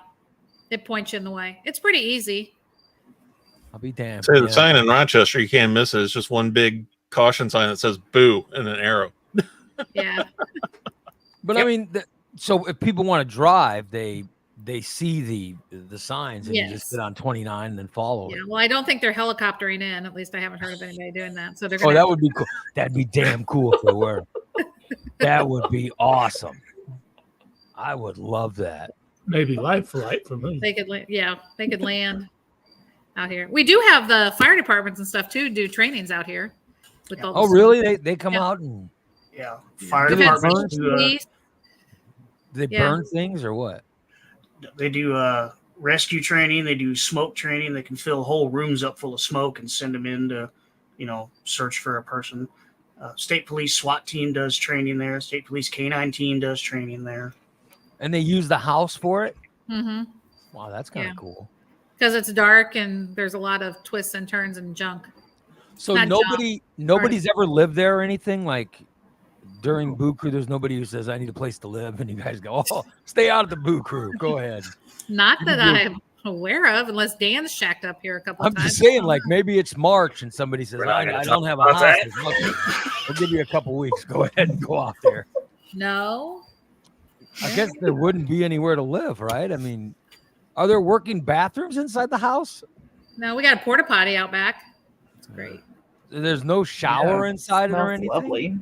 It points you in the way. It's pretty easy. I'll be damned. Say the sign in Rochester, you can't miss it. It's just one big caution sign that says "boo" and an arrow. Yeah. But I mean, so if people want to drive, they see the signs and you just Yes. get on 29 and then follow Yeah. it. Well, I don't think they're helicoptering in. At least I haven't heard of anybody doing that. So they're Oh, going that would be cool. That'd be damn cool if they were. That would be awesome. I would love that. Maybe life flight for me. they could land out here. We do have the fire departments and stuff too do trainings out here with all the Oh, really? They come Yeah. out and Yeah. Fire Do they departments. burn? police. they Yeah. burn things or what? They do rescue training. They do smoke training. They can fill whole rooms up full of smoke and send them in to, search for a person. State police SWAT team does training there. State police canine team does training there. And they use the house for it? Mm-hmm. Wow, that's kind of Yeah. cool. Because it's dark and there's a lot of twists and turns and junk. So Not nobody's ever lived there or anything? Like during Boo Crew, there's nobody who says, I need a place to live. And you guys go, oh, stay out of the Boo Crew. Go ahead. Not that I'm aware of, unless Dan's shacked up here a couple I'm of times. just saying, like, maybe it's March and somebody says, We're not I gonna don't talk have a about house. that. Okay. I'll give you a couple weeks. Go ahead and go out there. No. I guess there wouldn't be anywhere to live, right? I mean, are there working bathrooms inside the house? No, we got a porta potty out back. It's great. There's no shower inside it or Smells anything? lovely.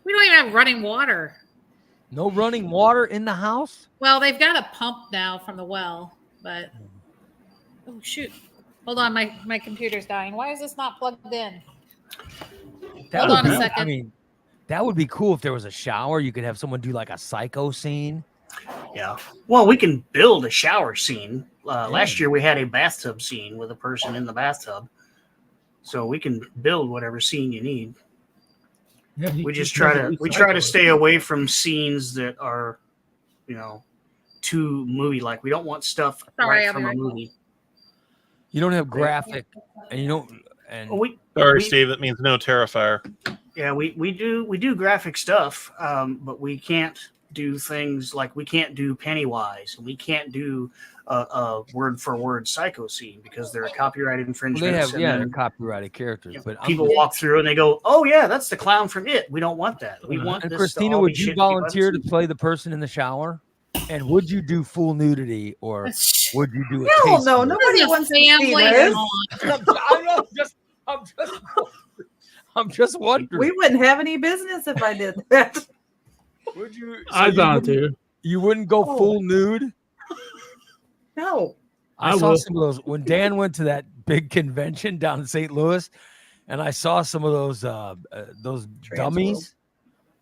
We don't even have running water. No running water in the house? Well, they've got a pump now from the well, but oh shoot. Hold on, my computer's dying. Why is this not plugged in? That Hold would on a be- second. I mean, that would be cool if there was a shower. You could have someone do like a psycho scene. Yeah. Well, we can build a shower scene. Last year we had a bathtub scene with a person in the bathtub. So we can build whatever scene you need. Yeah, We just try to stay away from scenes that are, too movie like. We don't want stuff Sorry, right I'll be from a right back. movie. You don't have graphic, and you don't. And Well, Sorry, We- Steve. That means no Terrifier. Yeah, we do graphic stuff, but we can't do things like we can't do Pennywise and we can't do a word for word psycho scene because they're copyrighted well, infringements. they have and they're then, copyrighted characters. But I'm people just- walk through and they go, "Oh yeah, that's the clown from It." We don't want that. We want and this. Christina, to all would be you shit people haven't volunteer to seen. play the person in the shower? And would you do full nudity, or would you do a Hell taste no, of it? nobody This is a wants to see family. this. I'm just wondering. We wouldn't have any business if I did that. Would you? so I you wouldn't- volunteer. You wouldn't go Oh. full nude? No. I I saw will. some of those when Dan went to that big convention down in St. Louis, and I saw some of those Trans dummies.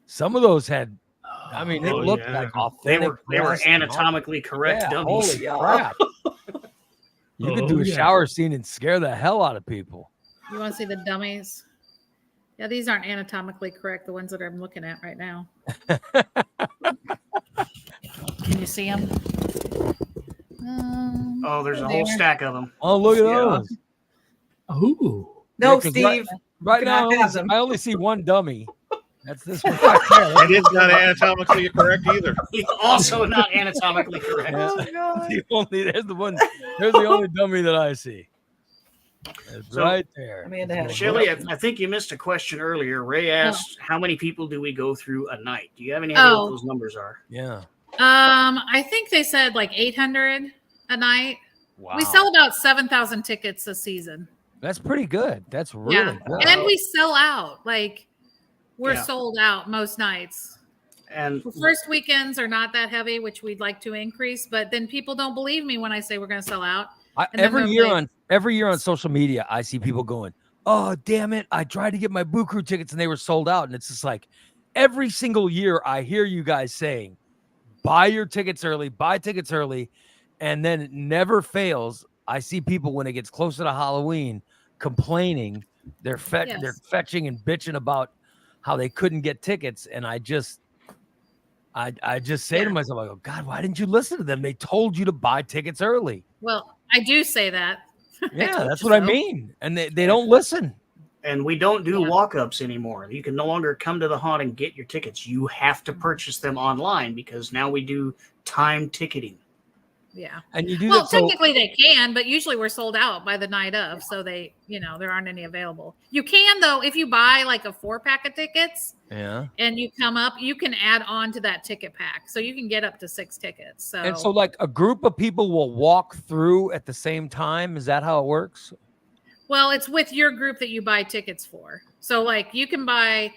Some of those had, I mean, it Oh, looked yeah. like They authentic. were breasts and all- anatomically correct Yeah, dummies. holy crap! You could do Oh, a yeah. shower scene and scare the hell out of people. You want to see the dummies? Yeah, these aren't anatomically correct, the ones that I'm looking at right now. Can you see them? Oh, there's a whole stack of them. Oh, look at Yeah. those! Ooh. No, Yeah, 'cause Steve. Right You now, cannot have them. I only see one dummy. That's this one. right there. It is not anatomically correct either. Also not anatomically correct. Yeah. Oh, God. There's the only dummy that I see. It's So- right there. Amanda had a Shelly, I think you missed a question earlier. Ray asked, "How many people do we go through a night?" Do you have any idea Oh. what those numbers are? Yeah. I think they said like 800 a night. Wow. We sell about 7,000 tickets a season. That's pretty good. That's really Yeah. good. And we sell out. Like we're Yeah. sold out most nights. And First weekends are not that heavy, which we'd like to increase, but then people don't believe me when I say we're going to sell out. And then Every they'll year say- on social media, I see people going, "Oh, damn it! I tried to get my Boo Crew tickets and they were sold out." And it's just like every single year, I hear you guys saying, "Buy your tickets early, buy tickets early," and then it never fails. I see people when it gets closer to Halloween complaining. They're fetching and bitching about how they couldn't get tickets, and I just say to myself, I go, God, why didn't you listen to them? They told you to buy tickets early. Well, I do say that. Yeah, that's you what I so. mean. And they don't listen. And we don't do Yeah. walk-ups anymore. You can no longer come to the haunt and get your tickets. You have to purchase them online because now we do time ticketing. Yeah. And you do Well, that. So, technically they can, but usually we're sold out by the night of. So they, there aren't any available. You can, though, if you buy like a 4-pack of tickets yeah. and you come up, you can add on to that ticket pack. So you can get up to 6 tickets. And so like a group of people will walk through at the same time. Is that how it works? Well, it's with your group that you buy tickets for. So like you buy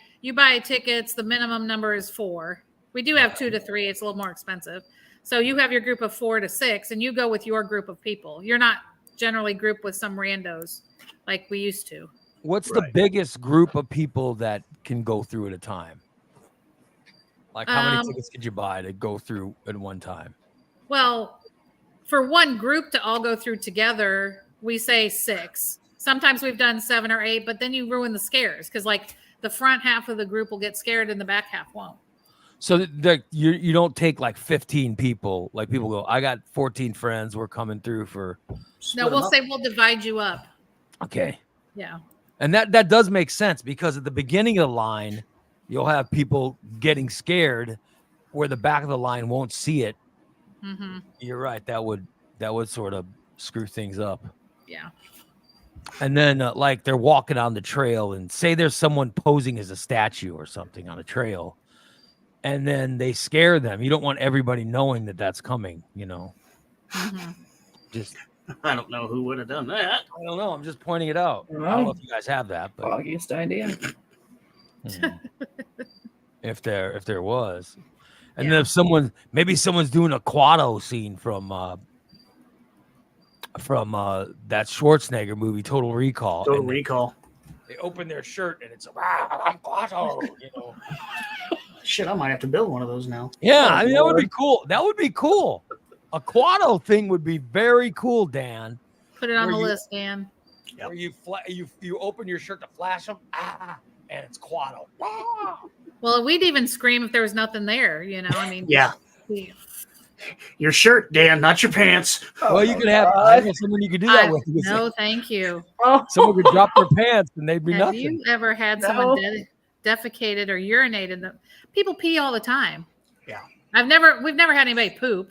tickets, the minimum number is 4. We do have 2 to 3. It's a little more expensive. So you have your group of 4 to 6 and you go with your group of people. You're not generally grouped with some randos like we used to. What's the biggest group of people that can go through at a time? Like how many tickets could you buy to go through at one time? Well, for one group to all go through together, we say 6. Sometimes we've done 7 or 8, but then you ruin the scares because like the front half of the group will get scared and the back half won't. So you don't take like 15 people. Like people go, I got 14 friends. We're coming through for. No, we'll say we'll divide you up. Okay. Yeah. And that does make sense because at the beginning of the line, you'll have people getting scared where the back of the line won't see it. Mm-hmm. You're right. That would sort of screw things up. Yeah. And then like they're walking on the trail and say there's someone posing as a statue or something on a trail. And then they scare them. You don't want everybody knowing that that's coming, Mm-hmm. Just I don't know who would have done that. I don't know. I'm just pointing it out. I don't know if you guys have that, but Foggiest idea. if there was, and then if maybe someone's doing a Quado scene from that Schwarzenegger movie, Total Recall. Total Recall. They open their shirt and it's I'm Quado. Shit, I might have to build one of those now. Yeah, I mean that would be cool. That would be cool. A Quado thing would be very cool, Dan. Put it on the list, Dan. Yep. Where you open your shirt to flash them, and it's Quado. Well, we'd even scream if there was nothing there, I mean. Yeah. Your shirt, Dan, not your pants. Well, you could have I know someone you could do that with. No, thank you. Someone could drop their pants and they'd be Have nothing. you ever had someone defecated or urinated? People pee all the time. Yeah. We've never had anybody poop.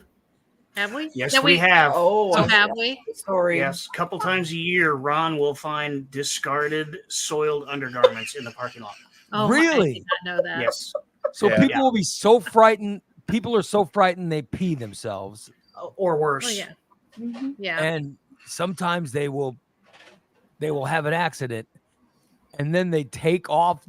Have we? Yes, we have. Oh, So have we? Sorry. Yes, a couple times a year, Ron will find discarded, soiled undergarments in the parking lot. Oh, Really? I did not know that. Yes. So Yeah. people will be so frightened. People are so frightened they pee themselves, Or worse. Oh, yeah. Mhm. Yeah. and sometimes they will have an accident, and then they take off.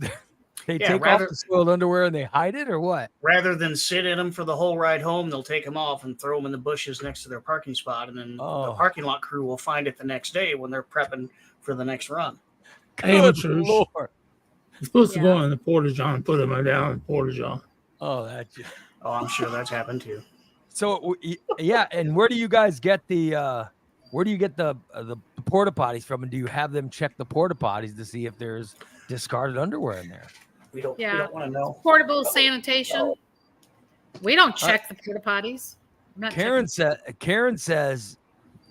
Off the soiled underwear and they hide it, or what? Rather than sit in them for the whole ride home, they'll take them off and throw them in the bushes next to their parking spot. And then the Oh. parking lot crew will find it the next day when they're prepping for the next run. Amateurs. Good Lord. You're supposed to Yeah. go on the porta-john and put them down in the porta-john. Oh, that's Oh, I'm sure that's happened too. so. Yeah, and where do you guys get the porta potties from? And do you have them check the porta potties to see if there's discarded underwear in there? We don't Yeah. want to know. Portable sanitation. We don't check the porta potties. I'm not Karen says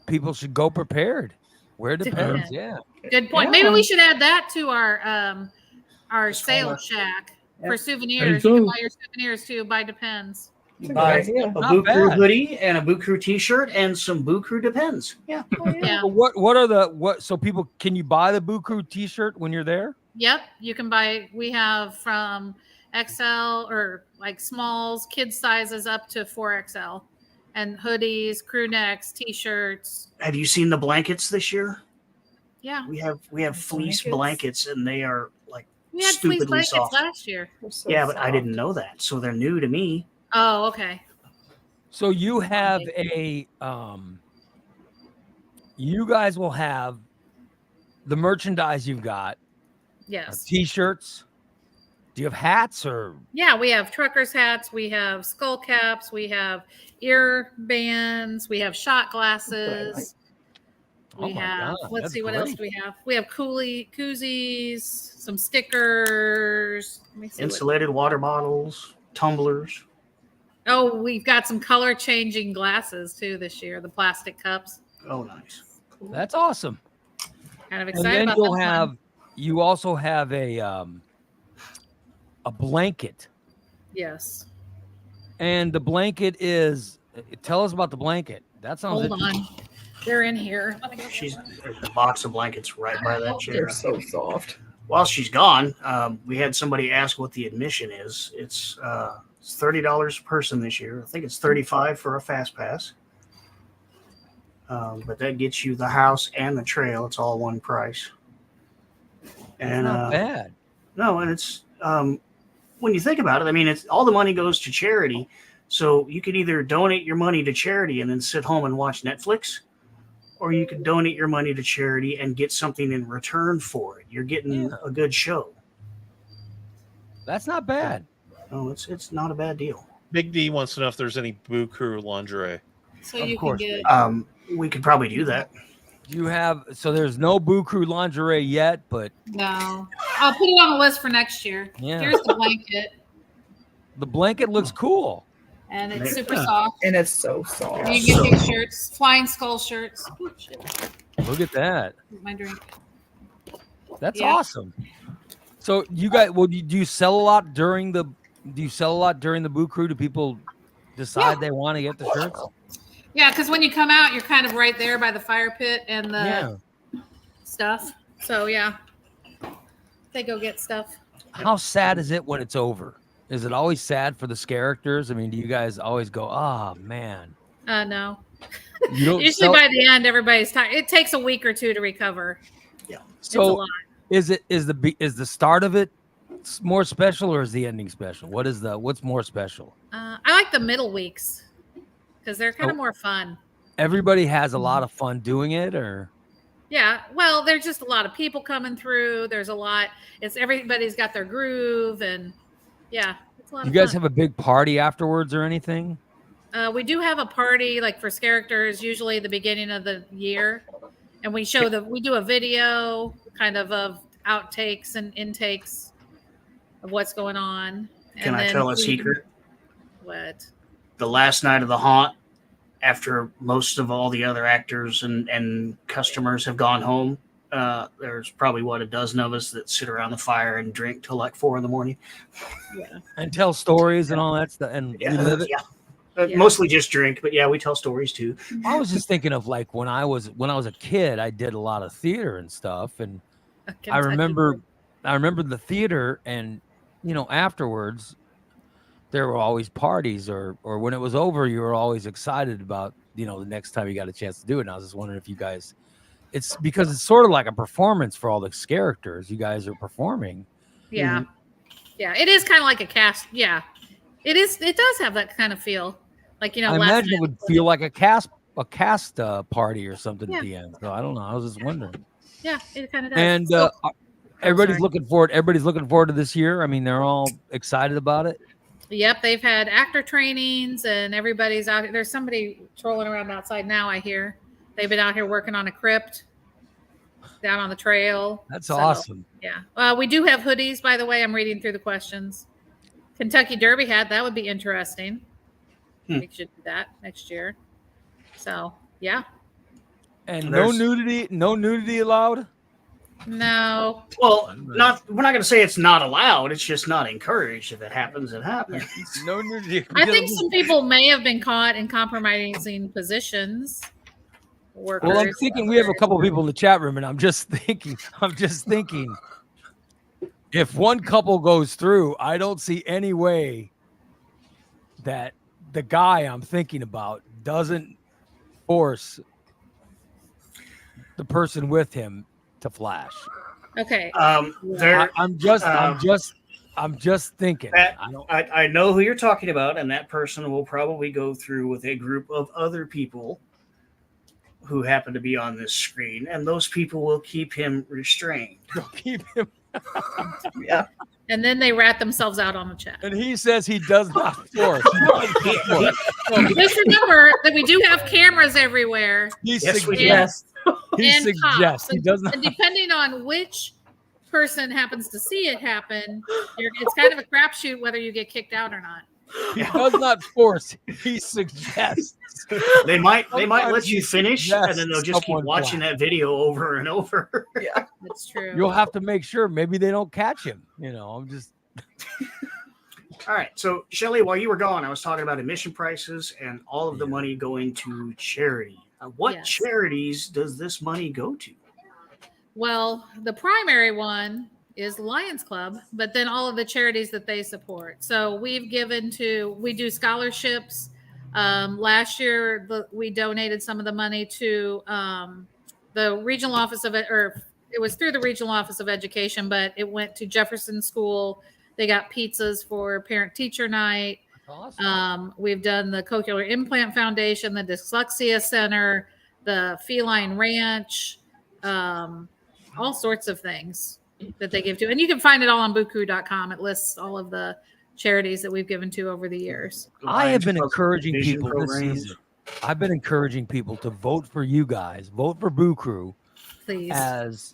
people should go prepared. Where depends. Yeah. Good point. Yeah. Maybe we should add that to our Disclaimer. sales shack Yeah. for souvenirs. There You you can go. buy your souvenirs too by Depends. You buy idea. a Not Boo Crew bad. hoodie and a Boo Crew t-shirt and some Boo Crew Depends. Yeah. Yeah. But what are so people can you buy the Boo Crew t-shirt when you're there? Yep. You can buy. We have from XL or like smalls, kid sizes up to 4XL, and hoodies, crew necks, t-shirts. Have you seen the blankets this year? Yeah. We have fleece blankets, and they are like We had fleece stupidly blankets soft. last year. They're so Yeah, but I soft. didn't know that, so they're new to me. Oh, okay. So you have a you guys will have the merchandise you've got, Yes. t-shirts. Do you have hats or Yeah, we have truckers hats, we have skull caps, we have ear bands, we have shot glasses. Oh We my have, God, let's that's see, what else great. do we have? We have koozies, some stickers. Let me see. Insulated water bottles, tumblers. Oh, we've got some color changing glasses too this year, the plastic cups. Oh, nice. that's awesome. Kind of And excited then about you'll them. have you also have a blanket. Yes. And the blanket is tell us about the blanket. That sounds Hold interesting. on. They're in here. Let me go. There's a box of blankets right by that chair. They're so soft. While she's gone, we had somebody ask what the admission is. It's $30 a person this year. I think it's $35 for a fast pass. But that gets you the house and the trail. It's all one price. And Not bad. no, and it's when you think about it, I mean, it's all the money goes to charity. So you can either donate your money to charity and then sit home and watch Netflix, or you can donate your money to charity and get something in return for it. You're getting a good show. That's not bad. Oh, it's not a bad deal. Big D wants to know if there's any Boo Crew lingerie. So Of you course. can get We could probably do that. You have so there's no Boo Crew lingerie yet, but no. I'll put it on the list for next year. Yeah. Here's the blanket, the blanket looks cool. and it's Yeah. super soft. And it's so soft. You can get big shirts, flying skull shirts. Ooh, shit. Look at that. My drink. That's Yeah. awesome. So you guys, do you sell a lot during the Boo Crew? Do people decide they want to get the shirts? Yeah, because when you come out, you're kind of right there by the fire pit and the stuff. So yeah, they go get stuff. How sad is it when it's over? Is it always sad for the characters? I mean, do you guys always go, "Oh man"? No. You don't Usually sell- by the end, everybody's tired. It takes a week or two to recover. It's a So lot. is the start of it more special or is the ending special? What's more special? I like the middle weeks because they're kind of more fun. Everybody has a lot of fun doing it, or Yeah, well, there's just a lot of people coming through. There's a lot. It's everybody's got their groove, and yeah, it's a lot you of guys fun. have a big party afterwards or anything? We do have a party like for characters, usually the beginning of the year, and we do a video kind of outtakes and intakes of what's going on. Can I tell a secret? What? The last night of the haunt, after most of all the other actors and customers have gone home, there's probably a dozen of us that sit around the fire and drink till like 4 a.m. Yeah. And tell stories and all that stuff and relive it. Yeah. Yeah. Mostly just drink, but yeah, we tell stories too. I was just thinking of like when I was a kid, I did a lot of theater and stuff, and I remember the theater, and afterwards there were always parties, or when it was over, you were always excited about the next time you got a chance to do it. And I was just wondering if you guys, it's because it's sort of like a performance for all the characters. You guys are performing. Yeah. Yeah. It is kind of like a cast. Yeah. It is. It does have that kind of feel. Like, I last imagine night it would was- feel like a cast party or something Yeah. at the end. So I don't know. I was just wondering. Yeah, it kind of does. And So- everybody's sorry. looking forward. Everybody's looking forward to this year. I mean, they're all excited about it. Yep, they've had actor trainings and everybody's out. There's somebody trolling around outside now, I hear. They've been out here working on a crypt down on the trail. That's So, awesome. Yeah. We do have hoodies, by the way. I'm reading through the questions. Kentucky Derby hat. That would be interesting. We should do that next year. So, yeah. And There's- no nudity allowed. No. Well, we're not going to say it's not allowed. It's just not encouraged. If it happens, it happens. No nudity. I think some people may have been caught in compromising positions. Workers. Well, I'm thinking we have a couple people in the chat room, and I'm just thinking, if one couple goes through, I don't see any way that the guy I'm thinking about doesn't force the person with him to flash. Okay. There, I'm just thinking. That- I don't. I know who you're talking about, and that person will probably go through with a group of other people who happen to be on this screen, and those people will keep him restrained. Keep him. Yeah. And then they rat themselves out on the chat. And he says he does not force. Just remember that we do have cameras everywhere. He Yes, we do. Yes. He and suggests cops. he does not. And depending on which person happens to see it happen, it's kind of a crapshoot whether you get kicked out or not. He does not force. He suggests. They might Sometimes let you he finish, and then they'll suggests just keep someone watching clap. that video over and over. That's true. You'll have to make sure maybe they don't catch him. I'm just. All right. So, Shelley, while you were gone, I was talking about admission prices and all of the money going to charity. What Yes. charities does this money go to? Well, the primary one is Lions Club, but then all of the charities that they support. So we do scholarships. Last year, we donated some of the money to the regional office of it, or it was through the regional office of education, but it went to Jefferson School. They got pizzas for parent teacher night. Awesome. We've done the Cochlear Implant Foundation, the Dyslexia Center, the Feline Ranch, all sorts of things that they give to. And you can find it all on bookcrew.com. It lists all of the charities that we've given to over the years. I have been Lions Club encouraging Vision people this programs. season. I've been encouraging people to vote for you guys, vote for Boo Crew Please. as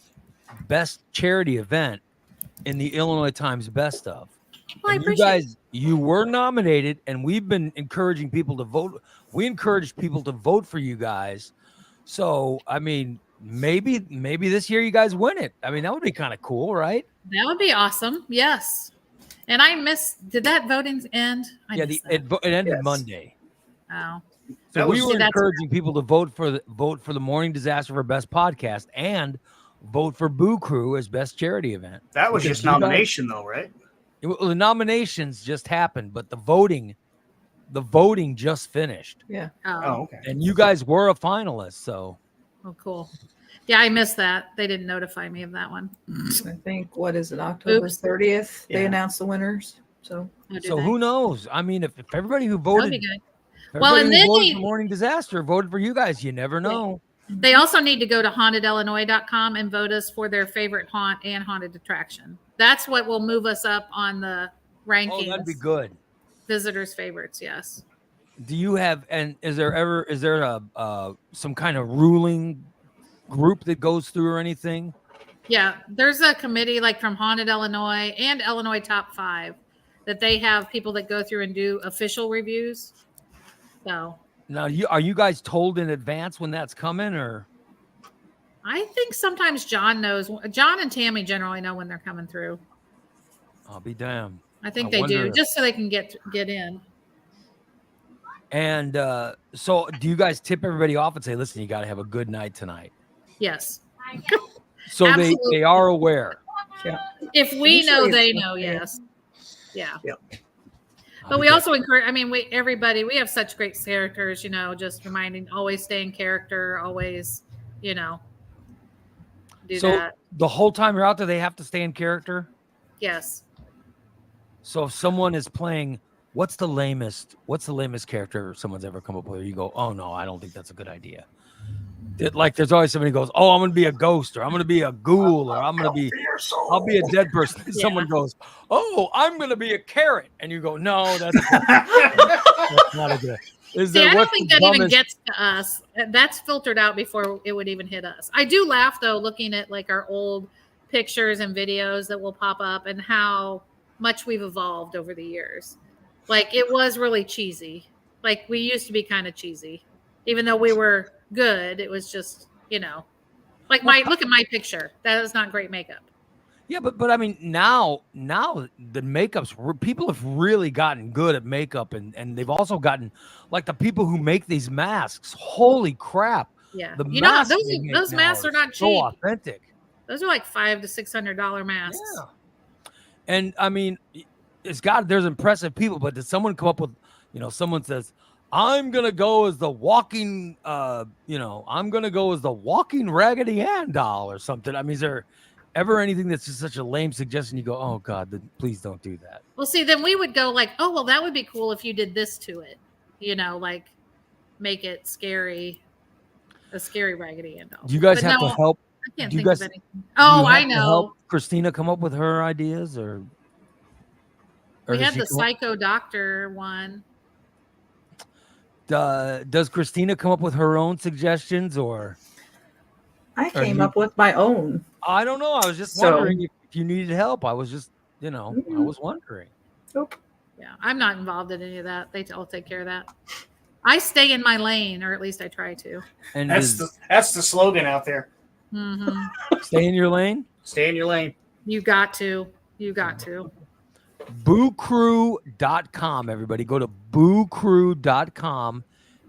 best charity event in the Illinois Times Best of. Well, I And you appreciate it. guys, you were nominated, and we've been encouraging people to vote. We encouraged people to vote for you guys. So, I mean, maybe this year you guys win it. I mean, that would be kind of cool, right? That would be awesome. Yes. And I did that voting end? I missed that. It ended Yes. Monday. Oh. So That we was- were See, that's- encouraging people to vote for the Morning Disaster for Best Podcast and vote for Boo Crew as Best Charity Event. That was Because just you guys- nomination, though, right? The nominations just happened, but the voting just finished, Oh. okay. and you guys were a finalist. So Oh, cool. Yeah, I missed that. They didn't notify me of that one. I think, what is it, October Oops. 30th? They Yeah. announced the winners. So Oh, did so they? who knows? I mean, if everybody who That'd voted, be good. if Well, everybody and who then voted they- for Morning Disaster voted for you guys, you never know. They also need to go to hauntedillinois.com and vote us for their favorite haunt and haunted attraction. That's what will move us up on the rankings. Oh, that'd be good. Visitors' favorites, yes. Do you have, and is there a some kind of ruling group that goes through or anything? Yeah, there's a committee like from Haunted Illinois and Illinois Top 5 that they have people that go through and do official reviews. So Now, are you guys told in advance when that's coming, or? I think sometimes John knows. John and Tammy generally know when they're coming through. I'll be damned. I think I they do, wonder- just so they can get in. And so, do you guys tip everybody off and say, "Listen, you got to have a good night tonight"? Yes. So Absolutely. they are aware. If we know, Usually they it's- know, yeah. yes. Yeah. I'll But be we damned. also encourage, I mean, we have such great characters, just reminding, always stay in character, always, do So that. the whole time you're out there, they have to stay in character. Yes. So if someone is playing, what's the lamest character someone's ever come up with? You go, oh no, I don't think that's a good idea. Like there's always somebody who goes, oh, I'm gonna be a ghost, or I'm gonna be a ghoul, or I'll be a dead person. And someone goes, oh, I'm gonna be a carrot, and you go, no, that's not a good. See, I don't think that even gets to us. That's filtered out before it would even hit us. I do laugh though, looking at like our old pictures and videos that will pop up and how much we've evolved over the years. Like it was really cheesy. Like we used to be kind of cheesy, even though we were good. It was just, like look at my picture. That is not great makeup. Yeah, but I mean now the makeups, people have really gotten good at makeup, and they've also gotten like the people who make these masks. Holy crap! Yeah. The Those masks they make those now masks are not so cheap. authentic. Those are like $500 to $600 masks. Yeah. And I mean, there's impressive people, but did someone come up with, someone says, I'm gonna go as the walking, I'm gonna go as the walking Raggedy Ann doll or something. I mean, ever anything that's just such a lame suggestion, you go, oh God, please don't do that. Well, see, then we would go like, oh, well, that would be cool if you did this to it. Like make it scary, a scary Raggedy Ann doll. Do you guys But have no, to help? I can't do you think of guys- anything. Oh, you I have to know. help Christina come up with her ideas, or We does had she the come up- Psycho Doctor one. does Christina come up with her own suggestions, or I Are came you- up with my own. I don't know. I was just So- wondering if you needed help. I was just, I was wondering. Yeah, I'm not involved in any of that. They all take care of that. I stay in my lane, or at least I try to. And That's the slogan out there. hmm stay in your lane. Stay in your lane. You got to. You got to. BooCrew.com. Everybody go to BooCrew.com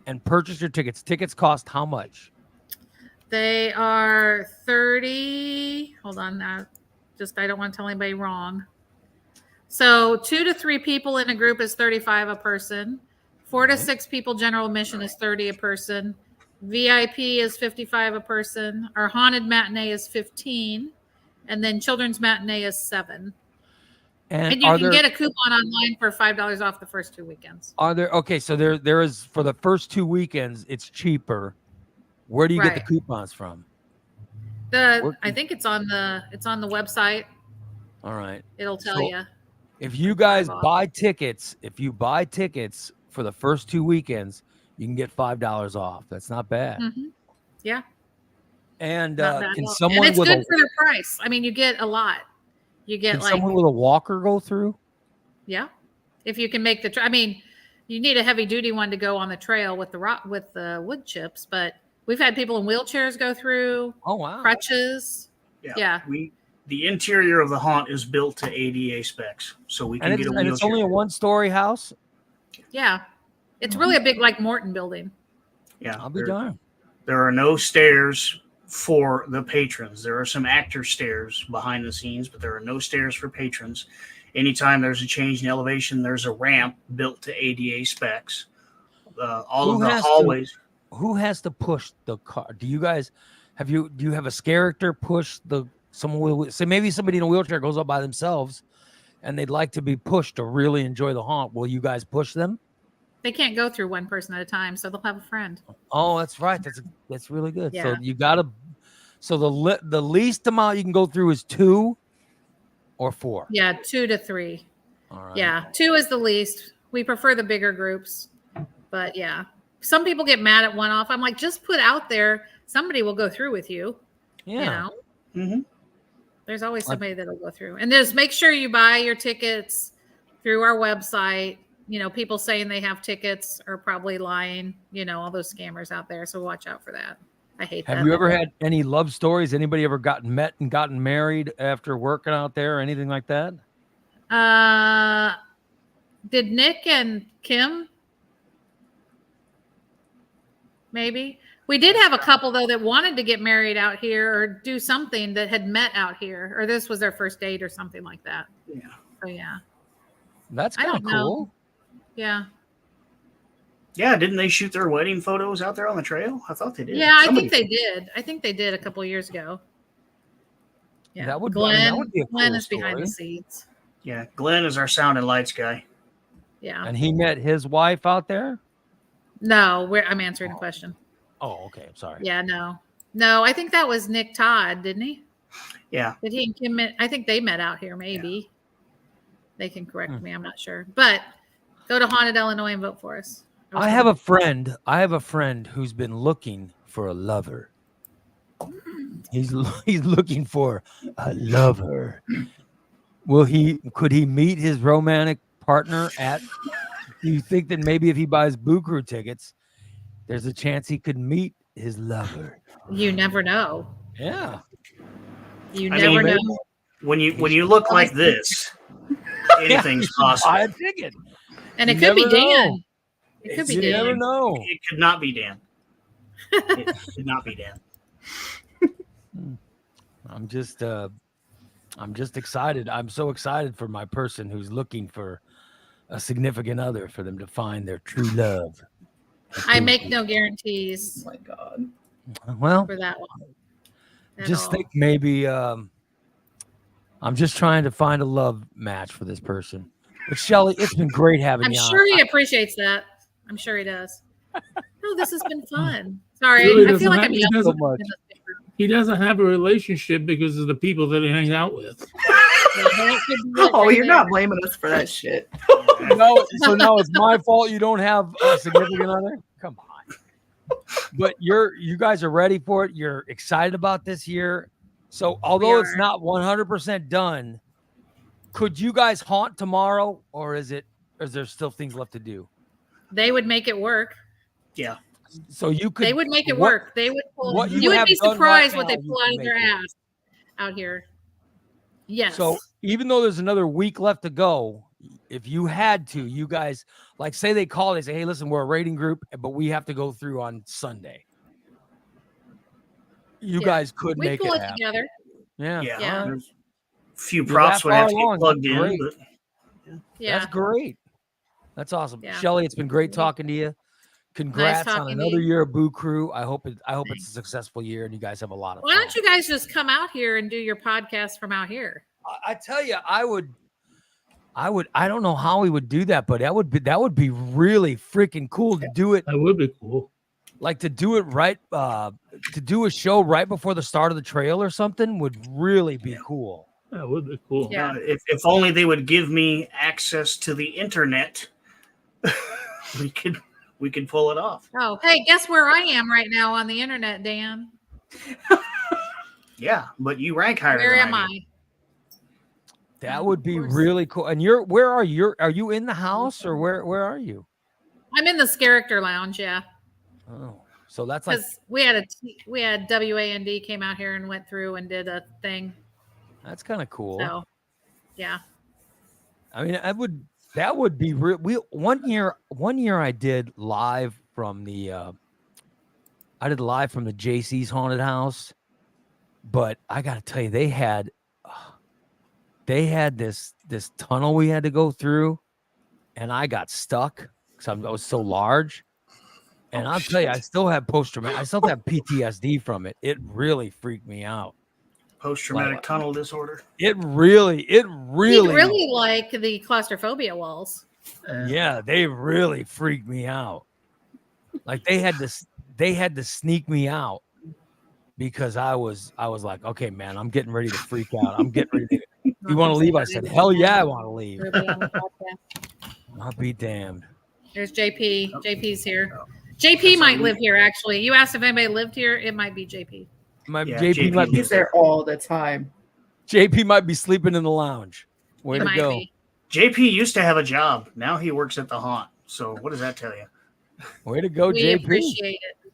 and purchase your tickets. Tickets cost how much? They are 30. Hold on. I don't want to tell anybody wrong. So 2 to 3 people in a group is 35 a person. 4 to 6 people general admission is 30 a person. VIP is 55 a person. Our haunted matinee is 15. And then children's matinee is 7. And you can get a coupon online for $5 off the first 2 weekends. So there is, for the first 2 weekends, it's cheaper. Where do you get the Right. coupons from? I think it's on the website. All right. It'll tell So- you. If you guys $5 off. buy tickets for the first 2 weekends, you can get $5 off. That's not bad. Mhm. Yeah. And Not bad can at all. someone and it's with good a for their price. I mean, you get a lot. You get can like, someone with a walker go through? yeah, if you can make I mean, you need a heavy duty one to go on the trail with the wood chips, but we've had people in wheelchairs go through, Oh wow. crutches. Yeah. The interior of the haunt is built to ADA specs, so we can And get it's, a and wheelchair. it's only a 1-story house. Yeah. It's really a big like Morton building. yeah, I'll be darned. there are no stairs for the patrons. There are some actor stairs behind the scenes, but there are no stairs for patrons. Anytime there's a change in elevation, there's a ramp built to ADA specs. All of Who the has to- hallways. Who has to push the car? Do you guys do you have a character push someone with, say maybe somebody in a wheelchair goes up by themselves and they'd like to be pushed to really enjoy the haunt? Will you guys push them? They can't go through one person at a time, so they'll have a friend. Oh, that's right. That's really good. So Yeah. you gotta. So the least amount you can go through is 2 or 4. Yeah, 2 to 3. All right. Yeah, 2 is the least. We prefer the bigger groups, but yeah, some people get mad at one off. I'm like, just put out there, somebody will go through with you. Yeah. You know, Mhm. there's always somebody that'll go through. And just make sure you buy your tickets through our website. People saying they have tickets are probably lying. All those scammers out there. So watch out for that. I hate that. Have you ever had any love stories? Anybody ever gotten married after working out there or anything like that? Did Nick and Kim? Maybe. We did have a couple though that wanted to get married out here or do something that had met out here, or this was their first date or something like that. Yeah. So yeah. That's I kind of don't know. cool. Yeah. Yeah, didn't they shoot their wedding photos out there on the trail? I thought they did. Yeah, I Somebody- think they did. I think they did a couple years ago. Yeah. That would- Glenn, that would be a Glenn cool is behind the story. scenes. Yeah, Glenn is our sound and lights guy. Yeah. And he met his wife out there? No, I'm answering a question. Oh, okay. I'm sorry. Yeah, no. No, I think that was Nick Todd, didn't he? Yeah. Did he and Kim met? I think they met out here, maybe. They can correct me, I'm not sure. But go to Haunted Illinois and vote for us. I have a friend who's been looking for a lover. He's looking for a lover. Could he meet his romantic partner at? Do you think that maybe if he buys Boo Crew tickets, there's a chance he could meet his lover? You never know. Yeah. You I never mean, know. When you look like this, anything's possible. I figured. And it you could be never know. Dan. It could be You never Dan. know. It could not be Dan. It could not be Dan. I'm just excited. I'm so excited for my person who's looking for a significant other, for them to find their true love. I make no guarantees Oh my God. Well, for that one. at just all. think maybe I'm just trying to find a love match for this person. But Shelly, it's been great having I'm you on. sure he appreciates that. I'm sure he does. Oh, this has been fun. Sorry, Really I feel doesn't like have- I'm he yelling doesn't- in this big room. He doesn't have a relationship because of the people that he hangs out with. Yeah, that could be it Oh, right you're there. not blaming us for that shit. No, so now it's my fault you don't have a significant other? Come on. But you guys are ready for it. You're excited about this year. So although it's are. not 100% done, could you guys haunt tomorrow, or is there still things left to do? They would make it work. Yeah. So you could They would make it what- work. They would pull. what you You would have be done surprised right what they now, you pull out can of their make it. ass out here. Yes. So even though there's another week left to go, if you had to, you guys, like, say they call, they say, hey, listen, we're a rating group, but we have to go through on Sunday. You Yeah. guys could we make pull it it happen. together. Yeah. Yeah. Yeah. There's a few You're props that would have far to get along, plugged that's in, great. but Yeah. That's great. That's awesome. Yeah. Shelly, it's been great talking to you. Congrats on talking to another you. year of Boo Crew. I hope it's a successful year and you guys have a lot of Why fun. don't you guys just come out here and do your podcast from out here? I tell you, I don't know how we would do that, but that would be really freaking cool to do it. That would be cool. Like to do it right, to do a show right before the start of the trail or something would really be cool. That would be cool. Yeah. if only they would give me access to the internet, we could pull it off. Oh, hey, guess where I am right now on the internet, Dan? Yeah, but you rank higher. Where than am I? I? That would be course. really cool. And where are you? Are you in the house or where are you? I'm in the character lounge, yeah. Oh, so that's like, Because we had WAND came out here and went through and did a thing. that's kind of cool. So yeah. I mean, that would be real. One year I did live from the JC's haunted house, but I got to tell you, they had this tunnel we had to go through, and I got stuck because I was so large. And I'll tell you, I still have I still have PTSD from it. It really freaked me out. Post-traumatic tunnel disorder. It really You really like the claustrophobia walls. Yeah, they really freaked me out. Like they had to sneak me out because I was like, okay, man, I'm getting ready to freak out. I'm getting ready to. You want to leave? I said, hell yeah, I want to leave. Everybody on the podcast. I'll be damned. There's JP. JP's here. JP might live here, actually. You asked if anybody lived here. It might be JP. Yeah, JP might be He's there all the time. JP might be sleeping in the lounge. Way It to might go. be. JP used to have a job. Now he works at the haunt. So what does that tell you? Way to go, We JP. appreciate it.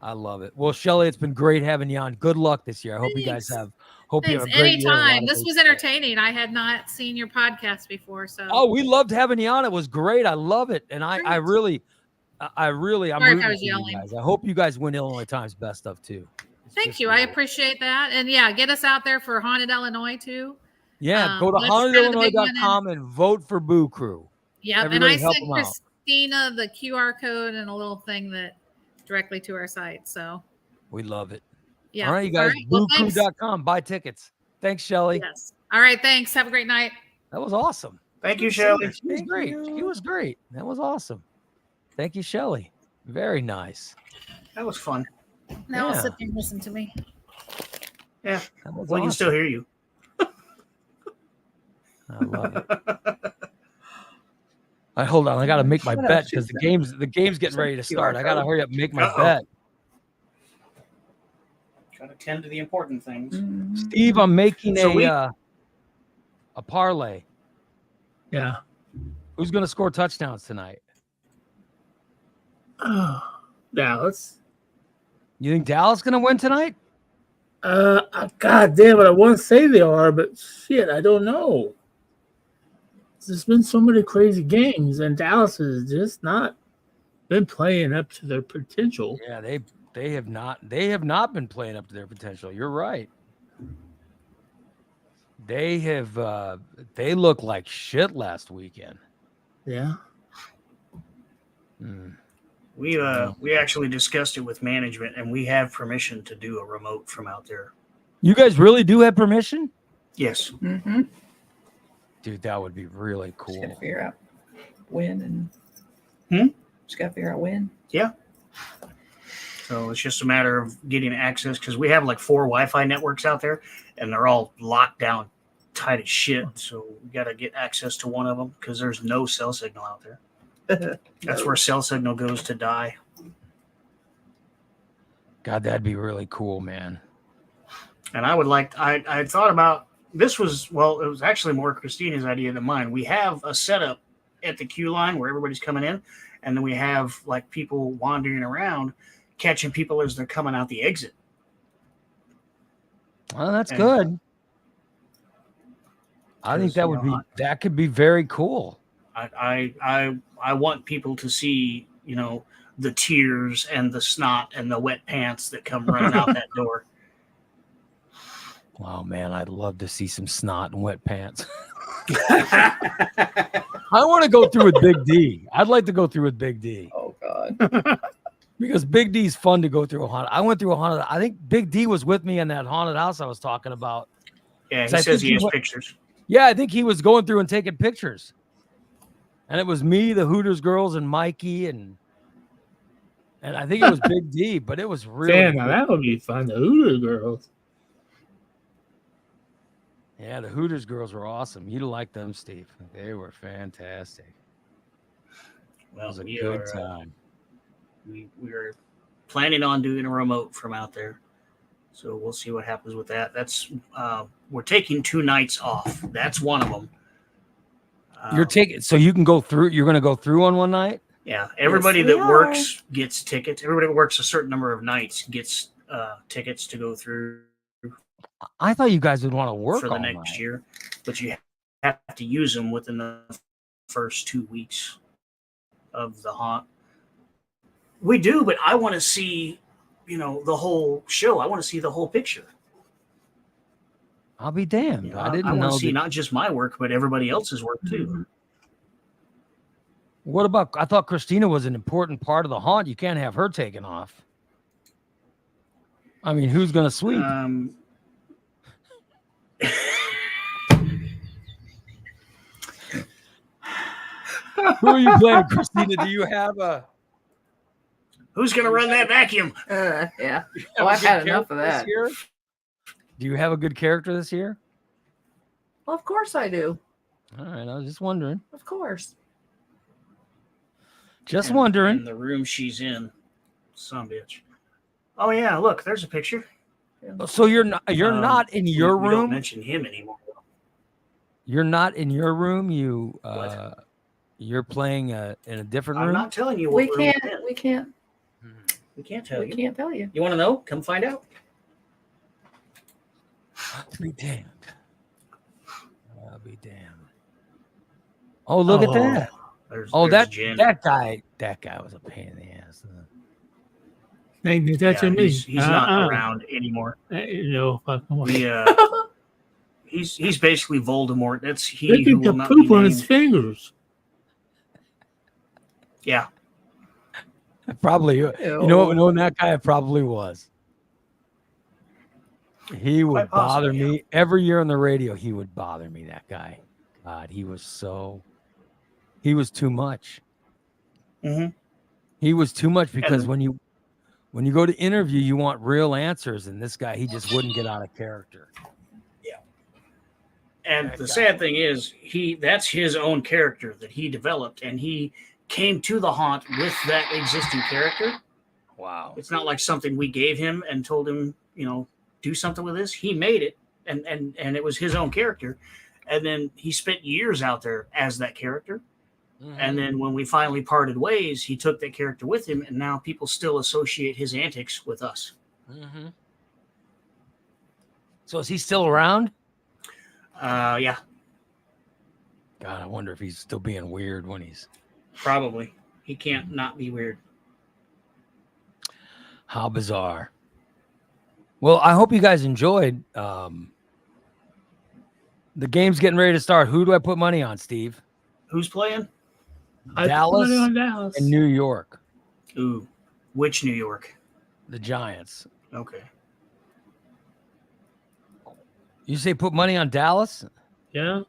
I love it. Well, Shelly, it's been great having you on. Good luck this year. I hope you guys Thanks. have. Hope you have Thanks. a great year. A lot Anytime. of This great was stuff. entertaining. I had not seen your podcast before, so Oh, we loved having you on. It was great. I love it, and I'm Great. really, I'm Sorry if I rooting was for you yelling. guys. I hope you guys win Illinois Times Best of too. It's thank just you. I great. appreciate that. And yeah, get us out there for Haunted Illinois too. Yeah, go to let's throw the big one in. hauntedillinois.com and vote for Boo Crew. Yep. And Everybody I help sent 'em out. Christina the QR code and a little thing that directly to our site. So We love it. yeah. All right, you guys, Well, thanks. boocrew.com. Buy tickets. Thanks, Shelly. Yes. All right. Thanks. Have a great night. That was awesome. Thank you, Shelley. She was great. She was great. That was awesome. Thank you, Shelly. Very nice. That was fun. Now Yeah. sit there and listen to me. Yeah. That was We can awesome. still hear you. I love it. Hold on. I got to make my Shut up, bet because Susan. the game's getting ready to start. I got to hurry up and make my Uh-oh. bet. Try to tend to the important things. Steve, I'm making So a parlay. Yeah. Who's going to score touchdowns tonight? Dallas. You think Dallas going to win tonight? God damn it. I want to say they are, but shit, I don't know. There's been so many crazy games, and Dallas has just not been playing up to their potential. Yeah, they have not been playing up to their potential. You're right. They have they looked like shit last weekend. Yeah. Hmm. We actually discussed it with management, and we have permission to do a remote from out there. You guys really do have permission? Yes. Mm-hmm. Dude, that would be really Just gotta cool. figure out when and. Hmm? Just gotta figure out when. So it's just a matter of getting access because we have like 4 Wi-Fi networks out there, and they're all locked down tight as shit. So we got to get access to one of them because there's no cell signal out there. That's where cell signal goes to die. God, that'd be really cool, man. And I would like, I thought about this was, well, it was actually more Christina's idea than mine. We have a setup at the queue line where everybody's coming in, and then we have like people wandering around catching people as they're coming out the exit. Well, that's And- good. I think Because, that you would know, be that could be very cool. I want people to see, you know, the tears and the snot and the wet pants that come running out that door. Wow, man, I'd love to see some snot and wet pants. I want to go through with Big D. I'd like to go through with Big D Oh God. because Big D's fun to go through a haunted. I went through a haunted. I think Big D was with me in that haunted house I was talking about. Yeah, he So I says think he he has went- pictures. Yeah, I think he was going through and taking pictures. And it was me, the Hooters girls, and Mikey, and I think it was Big D, but it was really Damn, now cool. that would be fun. The Hooters girls. Yeah, the Hooters girls were awesome. You'd like them, Steve. They were fantastic. It Well, was a we good are, time. we're planning on doing a remote from out there. So we'll see what happens with that. That's we're taking 2 nights off. That's one of them. You're taking so you can go through. You're going to go through on one night. Yeah, everybody Yes, we that are. works gets tickets. Everybody that works a certain number of nights gets tickets to go through I thought you guys would want to work for the all next night. year, but you have to use them within the first 2 weeks of the haunt. We do, but I want to see, you know, the whole show. I want to see the whole picture. I'll be damned. You know, I I didn't want know. to see That, not just my work, but everybody else's work too. what about? I thought Christina was an important part of the haunt. You can't have her taken off. I mean, who's going to sweep? Who are you playing, Christina? Do you have a? Who's going to run that vacuum? Yeah. have Oh, a I've good had enough character of this that. year? Do you have a good character this year? Well, of course I do. All right, I was just wondering. Of course. Just In wondering. the room she's in, some bitch. Oh yeah, look, there's a picture. So you're not Um, not in your we don't room. mention him anymore. You're not in your room. You What? you're playing in a different I'm room. not telling you what We room can't. we're in. We can't. We can't tell We you. can't tell you. You want to know? Come find out. To be damned. I'll be damned. Oh, look at that. There's That Jen. guy was a pain in the ass. They did that to Yeah, me. he's not around anymore. No fucking way. We, he's basically Voldemort. That's he Look who at will the not poop be on his named. fingers. Yeah, Probably. You know what? Knowing that guy, it probably was. He would Quite possibly, bother me every year on the radio. He would bother me. That guy. God, he was too much. Mhm. He was too much because And- when you go to interview, you want real answers, and this guy, he just wouldn't get out of character. and That the guy. sad thing is, that's his own character that he developed, and he came to the haunt with that existing character. Wow. It's not like something we gave him and told him, you know, do something with this. He made it, and it was his own character, and then he spent years out there as that character. And then when we finally parted ways, he took that character with him, and now people still associate his antics with us. Mm-hmm. So is he still around? Yeah, God, I wonder if he's still being weird when he's. probably. He can't not be weird. How bizarre. Well, I hope you guys enjoyed. The game's getting ready to start. Who do I put money on, Steve? Who's playing? I Dallas put it on Dallas. and New York, Ooh, which New York? the Giants. Okay. You say put money on Dallas? Yeah,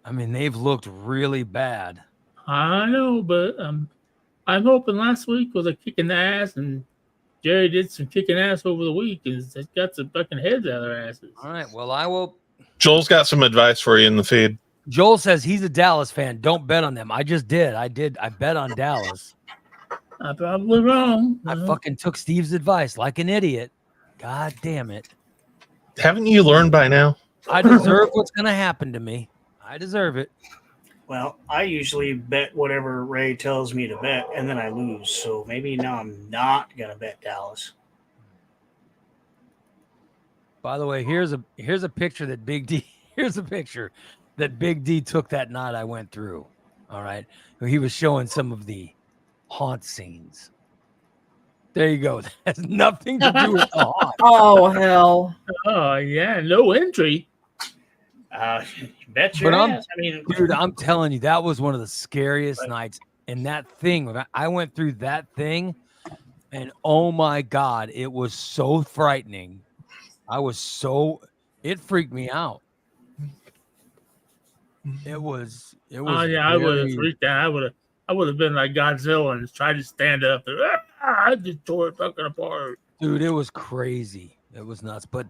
I mean, they've looked really bad. I know, but I'm hoping last week was a kicking ass, and Jerry did some kicking ass over the week, and they got some fucking heads out of their asses. All right. Well, I will. Joel's got some advice for you in the feed. Joel says he's a Dallas fan. Don't bet on them. I just did. I bet on Dallas. I'm probably wrong. I fucking took Steve's advice like an idiot. God damn it. Haven't you learned by now? I deserve what's going to happen to me. I deserve it. Well, I usually bet whatever Ray tells me to bet, and then I lose. So maybe now I'm not gonna bet Dallas. By the way, here's a picture that Big D took that night I went through. All right. He was showing some of the haunt scenes. There you go. That has nothing to do with the haunt. Oh hell! Oh yeah, no entry. Bet your But ass. I mean, Dude, I'm telling you, that was one of the scariest nights. And that thing, I went through that thing, and oh my God, it was so frightening. It freaked me out. It was. Oh yeah, I would have very- freaked out. I would have been like Godzilla and tried to stand up. And, I just tore it fucking apart. Dude, it was crazy. It was nuts. But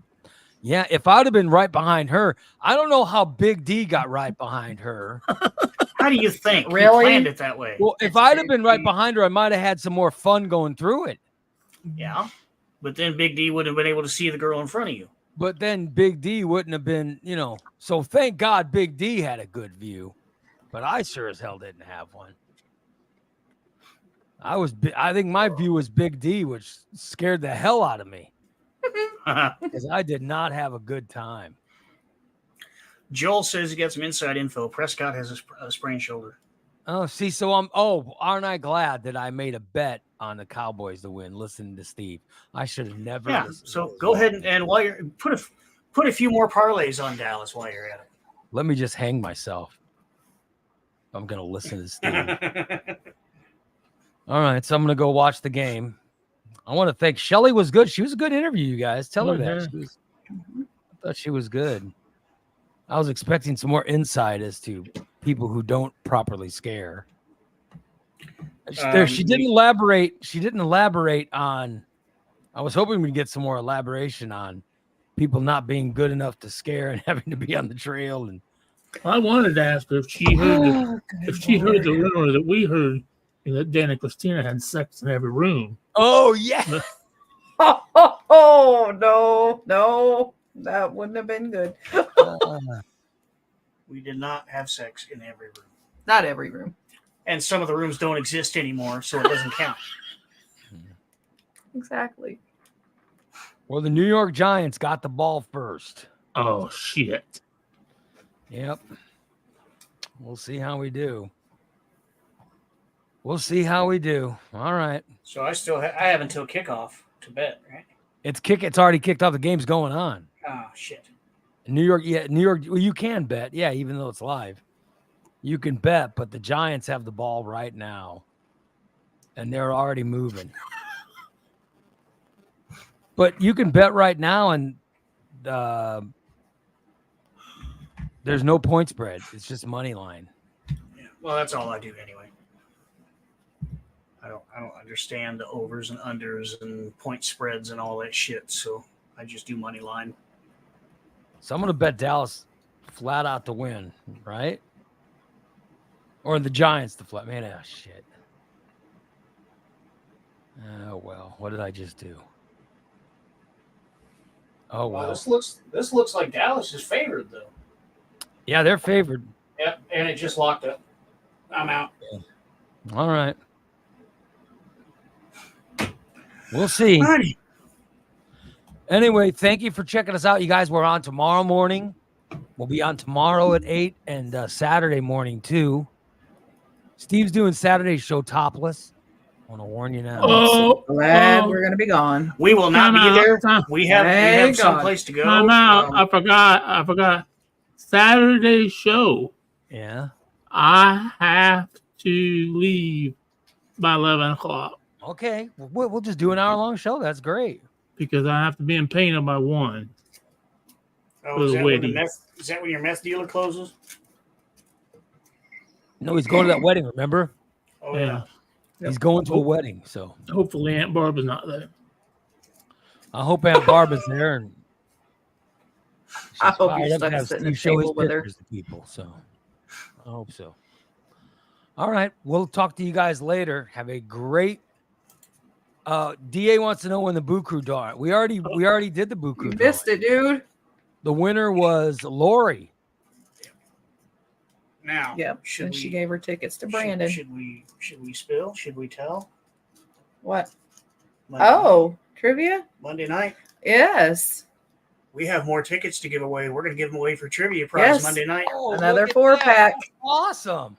yeah, if I'd have been right behind her, I don't know how Big D got right behind her. how do you think? He Really? planned it that way. Well, if I'd have been right behind her, I might have had some more fun going through it. Yeah. But then Big D wouldn't have been able to see the girl in front of you. But then Big D wouldn't have been, so thank God Big D had a good view. But I sure as hell didn't have one. I think my view was Big D, which scared the hell out of me because I did not have a good time. Joel says he got some inside info. Prescott has a sprained shoulder. Oh, see, so aren't I glad that I made a bet on the Cowboys to win? Listening to Steve, I should have never. Yeah. listened So to go his ahead advice. and while you're put a few more parlays on Dallas while you're at Let me just hang myself. I'm gonna listen to Steve. it. All right, so I'm gonna go watch the game. I want to thank Shelly. Was good. She was a good interview. You guys tell her that. I thought she was good. I was expecting some more insight as to people who don't properly scare. She didn't elaborate. She didn't elaborate on. I was hoping we'd get some more elaboration on people not being good enough to scare and having to be on the trail. And I wanted to ask her if she heard the rumor that we heard that Dan and Christina had sex in every room. oh yeah, Oh no, that wouldn't have been good. We did not have sex in every room. Not every room. And some of the rooms don't exist anymore, so it doesn't count. Exactly. well, the New York Giants got the ball first. Oh shit! Yep. We'll see how we do. We'll see how we do. All right. So I have until kickoff to bet, right? It's already kicked off. The game's going on. Oh shit. New York. Well, you can bet. Yeah, even though it's live. You can bet, but the Giants have the ball right now. And they're already moving. But you can bet right now, and there's no point spread. It's just money line. Yeah. Well, that's all I do anyway. I don't understand the overs and unders and point spreads and all that shit. So I just do money line. So I'm going to bet Dallas flat out to win, right? Or the Giants to flat. Man, oh, shit. Oh, well. What did I just do? Oh, well. This looks like Dallas is favored though. Yeah, they're favored. Yep, and it just locked up. I'm out. All right. We'll see. Alrighty. Anyway, thank you for checking us out. You guys, we're on tomorrow morning. We'll be on tomorrow at 8 and Saturday morning, too. Steve's doing Saturday show topless. I want to warn you now. Oh, Glad we're gonna be gone. We will not Time be out, there. time- We have Thank God. someplace to go. I'm out. I forgot. Saturday show. Yeah. I have to leave by 11 o'clock Okay. We'll just do an hour-long show. That's great. because I have to be in Pana by 1. Oh, For is the that, when the wedding. meth, is that when your meth dealer closes? No, he's going to that wedding. Remember, Oh yeah. he's going to a wedding. So Hopefully Aunt Barbara's not there. I hope Aunt Barbara's there, and she's I hope fired you're up to stuck have sitting at Steve the show his table with her. pictures to people. So I hope so. All right, we'll talk to you guys later. Have a great. Da wants to know when the Boo Crew draw. We already did the Boo Crew. You missed it, dude. The winner was Lori. Now, Yep. should And we, she gave her tickets to should- Brandon. Should we spill? Should we tell? What? Monday Oh, trivia? Monday night. Yes. We have more tickets to give away. We're going to give them away for trivia prize Yes. Monday night. Oh, Another look at 4-pack. that. Awesome.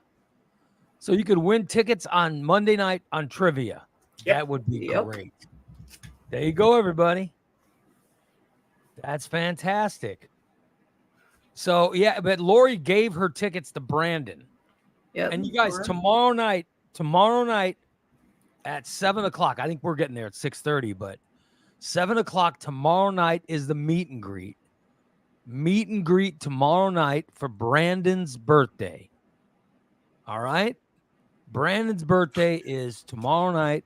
So you could win tickets on Monday night on trivia. Yep. That would be Yep. great. There you go, everybody. That's fantastic. So yeah, but Lori gave her tickets to Brandon. Yep. And you guys, tomorrow night at 7:00. I think we're getting there at 6:30, but 7:00 tomorrow night is the meet and greet. Meet and greet tomorrow night for Brandon's birthday. All right. Brandon's birthday is tomorrow night.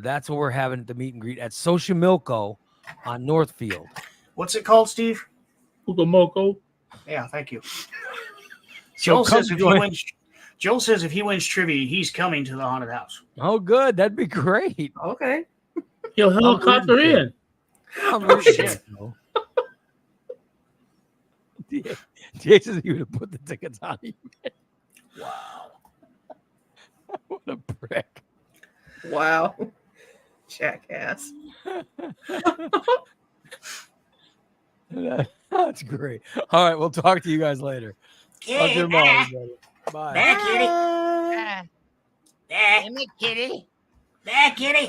That's what we're having at the meet and greet at Xochimilco on Northfield. What's it called, Steve? Ugamoko. Yeah, thank you. So Joel come says if he join- wins. Joel says if he wins trivia, he's coming to the haunted house. Oh, good. That'd be great. Okay. He'll helicopter really in. I'm Oh, really shit. good, though. Jason's going to put the tickets on you. Wow. What a prick. Wow. Jackass. That's great. All right. We'll talk to you guys later. Talk to your mom, everybody. Bye. Back, kitty. Back, kitty. Back, kitty.